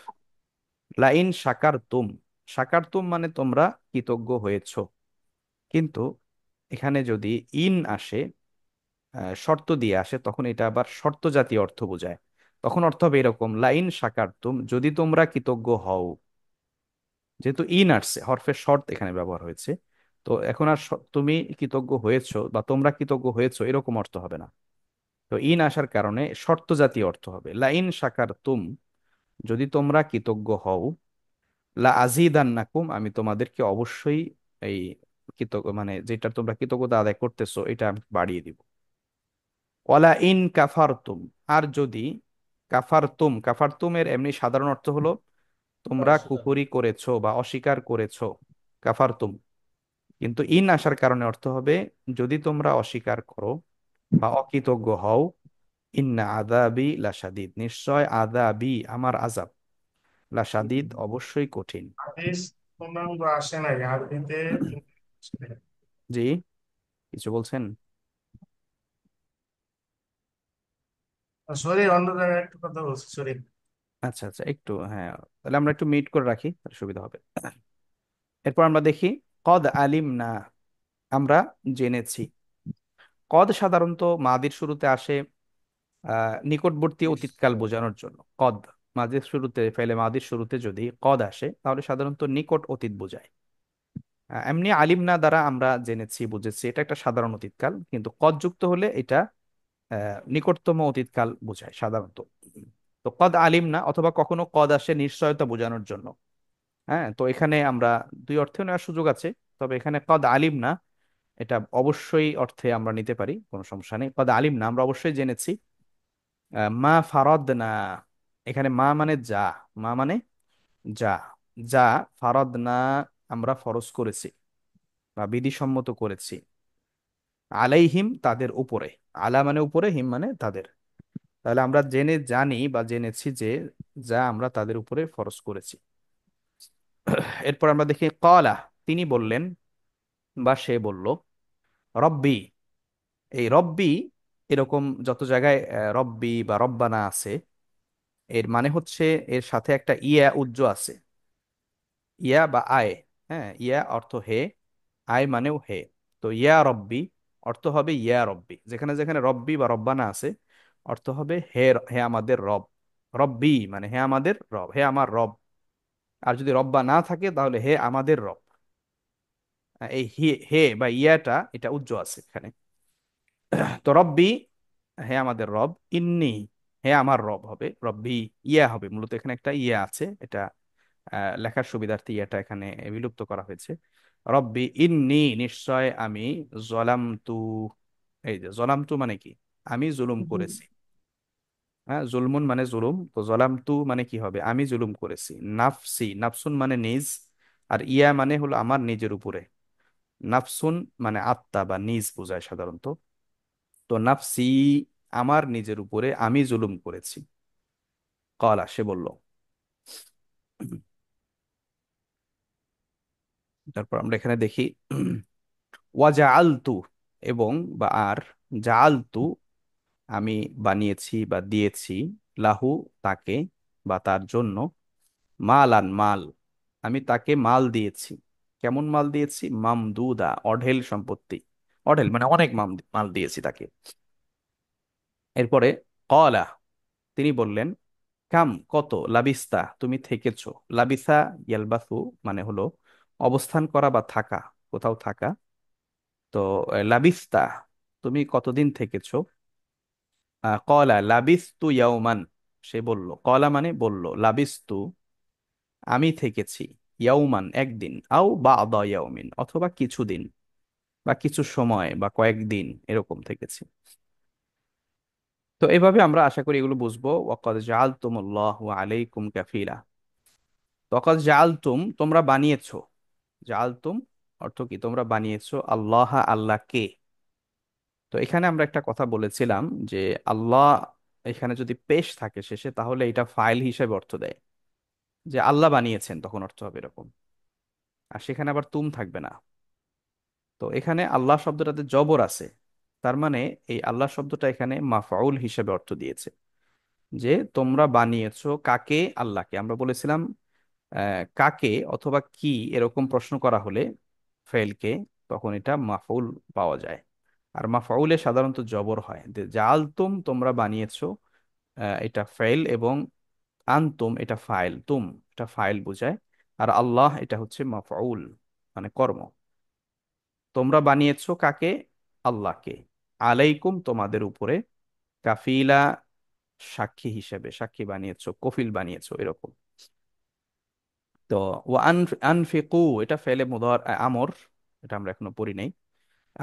A: লা ইন শাকারতুম, শাকারতুম মানে তোমরা কৃতজ্ঞ হয়েছো, কিন্তু এখানে যদি ইন আসে, শর্ত দিয়ে আসে, তখন এটা আবার শর্ত জাতীয় অর্থ বোঝায়। তখন অর্থ হবে এরকম, লাইন শাকারতুম, যদি তোমরা কৃতজ্ঞ হও। যেহেতু ইন আসছে, হরফের শর্ত এখানে ব্যবহার হয়েছে, তো এখন আর তুমি কৃতজ্ঞ হয়েছো বা তোমরা কৃতজ্ঞ হয়েছো এরকম অর্থ হবে না। তো ইন আসার কারণে শর্ত জাতীয় অর্থ হবে, লাইন শাকারতুম, যদি তোমরা কৃতজ্ঞ হও, লা আজিদান্নাকুম, আমি তোমাদেরকে অবশ্যই এই কৃতজ্ঞ মানে যেটা তোমরা কৃতজ্ঞতা আদায় করতেছো এটা আমি বাড়িয়ে দিব। ওয়ালা ইন কাফারতুম, আর যদি, কাফারতুম, কাফারতুমের এমনি সাধারণ অর্থ হলো তোমরা কুফরি করেছো বা অস্বীকার করেছো, কাফারতুম। কিন্তু ইন আসার কারণে অর্থ হবে যদি তোমরা অস্বীকার করো বা অকৃতজ্ঞ হও, ইন্না আযাবি লাশাদীদ, নিশ্চয় আযাবি আমার আযাব, লাশাদীদ অবশ্যই কঠিন।
H: হাদিস পূর্ণাঙ্গ আসে নাই আরবিতে।
A: জি, কিছু বলছেন?
H: সরি, অন্য জায়গায় একটু কথা বলছি, সরি।
A: আচ্ছা আচ্ছা, একটু হ্যাঁ, তাহলে আমরা একটু মিট করে রাখি, তাহলে সুবিধা হবে। এরপর আমরা দেখি কদ আলিম না, আমরা জেনেছি। কদ সাধারণত মাদির শুরুতে আসে নিকটবর্তী অতীতকাল বোঝানোর জন্য। কদ মাদির শুরুতে, ফেলে মাদির শুরুতে যদি কদ আসে তাহলে সাধারণত নিকট অতীত বোঝায়। এমনি আলিম না দ্বারা আমরা জেনেছি বুঝেছি, এটা একটা সাধারণ অতীতকাল, কিন্তু কদ যুক্ত হলে এটা নিকটতম অতীতকাল বোঝায় সাধারণত। তো কদ আলিম না, অথবা কখনো কদ আসে নিশ্চয়তা বোঝানোর জন্য। হ্যাঁ, তো এখানে আমরা দুই অর্থে নেওয়ার সুযোগ আছে, তবে এখানে কদ আলিম না এটা অবশ্যই অর্থে আমরা নিতে পারি, কোনো সমস্যা নেই। কদ আলিম না আমরা অবশ্যই জেনেছি। মা ফারদ না, এখানে মা মানে যা, মা মানে যা, যা ফারদ না আমরা ফরজ করেছি বা বিধিসম্মত করেছি, আলাইহিম তাদের উপরে, আলা মানে উপরে, হিম মানে তাদের। তাহলে আমরা জেনে জানি বা জেনেছি যে যা আমরা তাদের উপরে ফরজ করেছি। এরপর আমরা দেখি কলা, তিনি বললেন বা সে বলল, রব্বি, এই রব্বি, এরকম যত জায়গায় রব্বি বা রব্বানা আছে, এর মানে হচ্ছে এর সাথে একটা ইয়া উজ্জ আছে, ইয়া বা আয়। হ্যাঁ, ইয়া অর্থ হে, আয় মানেও হে। তো ইয়া রব্বি অর্থ হবে ইয়া রব্বি, যেখানে যেখানে রব্বি বা রব্বানা আছে অর্থ হবে হে, হে আমাদের রব। রব্বি মানে হে আমাদের রব, হে আমার রব। আর যদি রব্বা না থাকে তাহলে হে আমাদের রব। এই হে, হে বা ইয়াটা এটা উজ্জ আছে এখানে। তো রব্বি, হে আমাদের রব, ইন্নি, হে আমার রব হবে, রব্বি ইয়া হবে, মূলত এখানে একটা ইয়া আছে, এটা লেখার সুবিধার্থে ইয়াটা এখানে বিলুপ্ত করা হয়েছে। রব্বি ইন্নি, নিশ্চয় আমি, জলামতু, এই যে জলামতু মানে কি, আমি জুলুম করেছি। হ্যাঁ, জুলমুন মানে জুলুম, তো জলামতু মানে কি হবে, আমি জুলুম করেছি। নাফসি, নাফসুন মানে নিজ, আর ইয়া মানে হলো আমার নিজের উপরে। নাফসুন মানে আত্মা বা নিজ বোঝায় সাধারণত। তো নাফসি আমার নিজের উপরে আমি জুলুম করেছি। কলা সে বলল। তারপর আমরা এখানে দেখি ওয়াজাআলতু, এবং বা আর, জাআলতু আমি বানিয়েছি বা দিয়েছি, লাহু তাকে বা তার জন্য, মালান মাল, আমি তাকে মাল দিয়েছি। কেমন মাল দিয়েছি? মামদুদা অঢেল সম্পত্তি। অঢেল মানে অনেক মাল মাল দিয়েছি তাকে। এরপরে কলা, তিনি বললেন, কাম কত, লাবিস্তা তুমি থেকেছো, লাবিসা ইয়ালবাসু মানে হলো অবস্থান করা বা থাকা, কোথাও থাকা। তো লাবিস্তা তুমি কতদিন থেকেছো। কলা লাবিস্তু ইয়াউমান, সে বলল, কলা মানে বলল, লাবিস্তু আমি থেকেছি, ইয়াউমান একদিন, আও বাদা ইয়াউমিন অথবা কিছুদিন বা কিছু সময় বা কয়েকদিন এরকম থেকেছি। তো এভাবে আমরা আশা করি এগুলো বুঝবো। ওয়াকাদ জাআলতুমুল্লাহু আলাইকুম কাফিলা, ওয়াকাদ জাআলতুম তোমরা বানিয়েছো, জাআলতুম অর্থ কি, তোমরা বানিয়েছো, আল্লাহ আল্লাহকে। তো এখানে আমরা একটা কথা বলেছিলাম যে আল্লাহ এখানে যদি পেশ থাকে শেষে তাহলে এটা ফাইল হিসেবে অর্থ দেয়, যে আল্লাহ বানিয়েছেন, তখন অর্থ হবে এরকম। আর সেখানে আবার তুম থাকবে না। তো এখানে আল্লাহ শব্দটাতে জবর আছে, তার মানে এই আল্লাহ শব্দটা এখানে মাফআউল হিসেবে অর্থ দিয়েছে, যে তোমরা বানিয়েছো কাকে, আল্লাহকে। আমরা বলেছিলাম কাকে অথবা কি এরকম প্রশ্ন করা হলে ফেলকে, তখন এটা মাফউল পাওয়া যায়। আর মাফউলে সাধারণত জবর হয়, যে জালতুম তোমরা বানিয়েছো, এটা ফেল, এবং আনতুম এটা ফাইল, তুম এটা ফাইল বোঝায়, আর আল্লাহ এটা হচ্ছে মাফউল মানে কর্ম। তোমরা বানিয়েছো কাকে, আল্লাহকে, আলাইকুম তোমাদের উপরে, কাফিলা সাক্ষী হিসেবে, সাক্ষী বানিয়েছো, কফিল বানিয়েছো এরকম। তো আনফিকু এটা ফেলে মুদার আমর, এটা আমরা এখনো পড়ি নাই।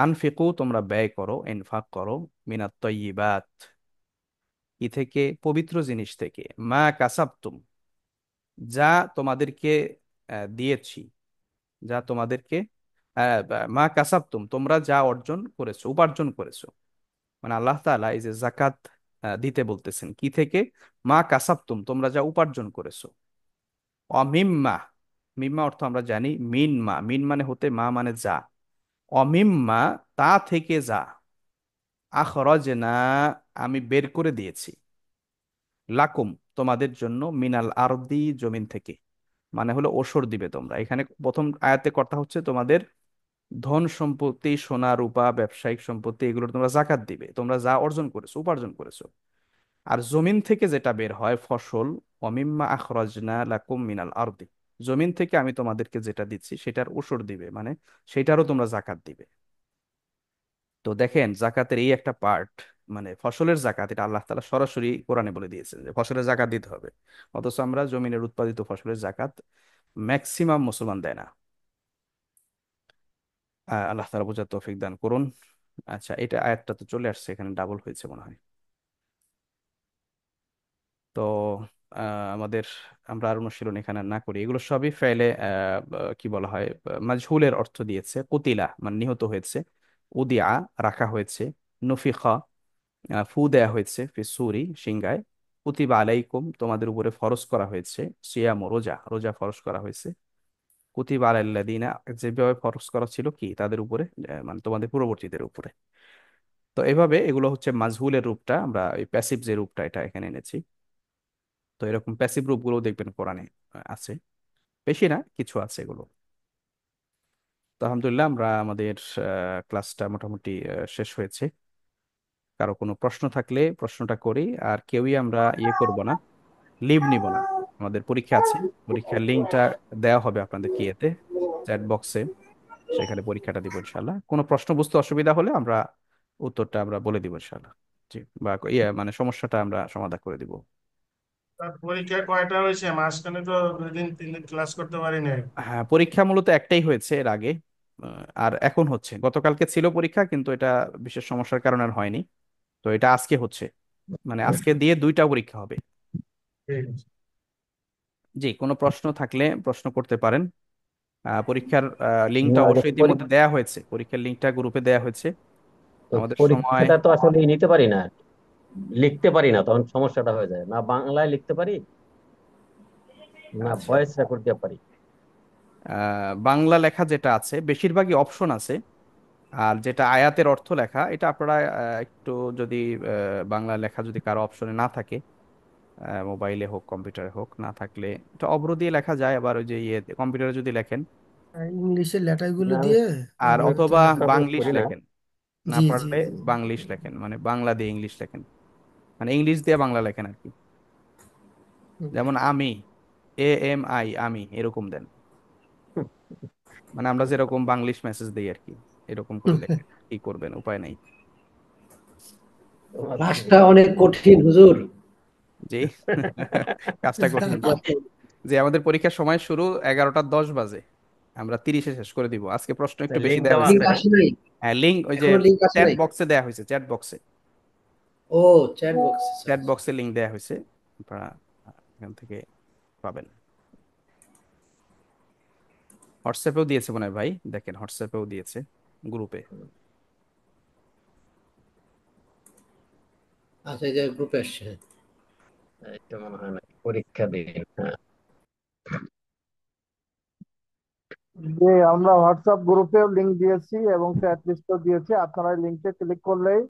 A: আনফিকু তোমরা ব্যয় করো, ইনফাক করো, মিনাত তয়্যিবাত ই থেকে, পবিত্র জিনিস থেকে, মা কাসাবতুম যা তোমাদেরকে দিয়েছি, যা তোমাদেরকে মা কাসাবতুম তোমরা যা অর্জন করেছো, উপার্জন করেছো। মানে আল্লাহ তাআলা এই যে জাকাত দিতে বলতেছেন কি থেকে, মা কাসাবতুম তোমরা যা উপার্জন করেছো। অমিম্মা, মিম্মা অর্থ আমরা জানি মিন মা, মিন মানে হতে, মা মানে যা, অমিম্মা তা থেকে যা, আখরাজনা আমি বের করে দিয়েছি, লাকুম তোমাদের জন্য, মিনাল আরদি জমিন থেকে, মানে হলো ওসর দিবে তোমরা। এখানে প্রথম আয়াতে কথা হচ্ছে তোমাদের ধন সম্পত্তি, সোনা রূপা, ব্যবসায়িক সম্পত্তি, এগুলোর তোমরা জাকাত দিবে, তোমরা যা অর্জন করেছো, উপার্জন করেছো। আর জমিন থেকে যেটা বের হয় ফসল, অমিম্মা আখরাজনা লাকুম মিনাল আরদি, জমিন থেকে আমি তোমাদেরকে যেটা দিচ্ছি সেটার ওসর দিবে, মানে সেটারও তোমরা জাকাত দিবে। তো দেখেন জাকাতের এই একটা পার্ট, মানে ফসলের জাকাত, এটা আল্লাহ তাআলা সরাসরি কোরআনে বলে দিয়েছেন যে ফসলের জাকাত দিতে হবে। অথচ আমরা জমিনের উৎপাদিত ফসলের জাকাত ম্যাক্সিমাম মুসলমান দেয় না। আল্লাহ তাআলা বোঝার তৌফিক দান করুন। আচ্ছা, এটা আয়াতটা তো চলে আসছে, এখানে ডাবল হয়েছে মনে হয়। তো আমাদের, আমরা আর অনুশীলন এখানে না করি, এগুলো সবই ফেলে কি বলা হয়, মাজহুলের অর্থ দিয়েছে। কুতিলা মানে নিহত হয়েছে, উদিয়া রাখা হয়েছে, নুফিখা ফু দেয়া হয়েছে, ফিসুরি সিংগায়, কুতিবা আলাইকুম তোমাদের উপরে ফরজ করা হয়েছে, সিয়াম রোজা, রোজা ফরজ করা হয়েছে, কুতিবা আলাল্লাযিনা যেভাবে ফরজ করা ছিল কি তাদের উপরে, মানে তোমাদের পূর্ববর্তীদের উপরে। তো এভাবে এগুলো হচ্ছে মাজহুলের রূপটা, আমরা এই প্যাসিভ যে রূপটা এটা এখানে এনেছি। তো এরকম প্যাসিভ রূপগুলো দেখবেন কোরআনে আছে, বেশি না কিছু আছে এগুলো। তো আলহামদুলিল্লাহ আমরা আমাদের ক্লাসটা মোটামুটি শেষ হয়েছে। কারো কোনো প্রশ্ন থাকলে প্রশ্নটা করি, আর কেউই আমরা করব না, লিভ নিব না। আমাদের পরীক্ষা আছে, পরীক্ষার লিঙ্কটা দেওয়া হবে আপনাদের ইয়েতে, চ্যাট বক্সে, সেখানে পরীক্ষাটা দিব ইনশাল্লাহ। কোনো প্রশ্ন বুঝতে অসুবিধা হলে আমরা উত্তরটা আমরা বলে দিব ইনশাল্লাহ। জি, বা মানে সমস্যাটা আমরা সমাধান করে দিব।
H: তার পরীক্ষা কয়টা হয়েছে? মাঝখানে তো 2 দিন 3 দিন ক্লাস করতে পারি নাই।
A: হ্যাঁ, পরীক্ষা মূলত একটাই হয়েছে এর আগে, আর এখন হচ্ছে। গতকালকে ছিল পরীক্ষা কিন্তু এটা বিশেষ সমস্যার কারণে আর হয়নি। তো এটা আজকে হচ্ছে, মানে আজকে দিয়ে দুইটা পরীক্ষা হবে।
H: ঠিক আছে।
A: জি, কোনো প্রশ্ন থাকলে প্রশ্ন করতে পারেন। পরীক্ষার লিঙ্কটা
J: না,
A: অবশ্যই ইতিমধ্যে দেয়া হয়েছে, পরীক্ষার লিঙ্কটা গ্রুপে দেয়া হয়েছে।
J: তো
A: আমাদের সময়,
J: পরীক্ষাটা তো আসলে নিতে পারি না, লিখতে পারি না, তখন সমস্যাটা হয়ে যায়। না বাংলায় লিখতে পারি, না
A: আচ্ছা,
J: ভয়েস রেকর্ড দিয়ে পারি।
A: বাংলা লেখা যেটা আছে বেশিরভাগই অপশন আছে, আর যেটা আয়াতের অর্থ লেখা এটা আপনারা একটু যদি বাংলা লেখা যদি কারো অপশনে না থাকে, মোবাইলে হোক কম্পিউটারে হোক, না থাকলে এটা অভ্র দিয়ে লেখা যায়। আবার ওই যে কম্পিউটারে যদি লেখেন,
C: ইংলিশের লেটারগুলো
J: না, আমি
C: দিয়ে
A: আর
C: আমরা
A: অথবা
J: চেষ্টা
A: বাংলিশ
J: করি না।
A: লেখেন, না
C: জি জি
A: পারলে
C: জি
A: বাংলিশ লেখেন, মানে বাংলা দিয়ে ইংলিশ লেখেন, মানে ইংলিশ দিয়ে বাংলা লেখেন আর কি।
C: হুম।
A: যেমন আমি, AMI, আমি, এরকম দেন, মানে আমরা যেরকম বাংলিশ মেসেজ দিই আর কি, এরকম করে লেখেন। কি করবেন, উপায় নাই।
B: কাজটা অনেক কঠিন হুজুর।
A: জি। কাজটা কঠিন। যে আমাদের পরীক্ষার সময় শুরু 11টা 10 বাজে, আমরা 30-এ শেষ করে দিব। আজকে প্রশ্ন একটু বেশি
J: লিঙ্ক
A: দেওয়া
J: দেওয়া
A: হয়েছে
B: লিঙ্ক
J: আছে না?
A: তাই।
B: আসে নাই,
A: হ্যাঁ, লিঙ্ক ওই যে
B: এখনো লিঙ্ক আসে
A: চ্যাট
B: নাই।
A: বক্সে দেওয়া হয়েছে, চ্যাট বক্সে,
B: ও চ্যাট বক্সে।
A: চ্যাট বক্সে লিঙ্ক দেওয়া হয়েছে, আপনারা এখান থেকে পাবেন। হোয়াটসঅ্যাপেও দিয়েছে মনে হয় ভাই, দেখেন হোয়াটসঅ্যাপেও দিয়েছে, গ্রুপে।
B: আচ্ছা, এই যে গ্রুপে আসছে।
J: এটা মনে হয় না, পরীক্ষা দিন। হ্যাঁ,
F: যে আমরা হোয়াটসঅ্যাপ গ্রুপেও লিংক দিয়েছি এবং চ্যাট লিস্টও দিয়েছি, আপনারা লিংকে ক্লিক করলেই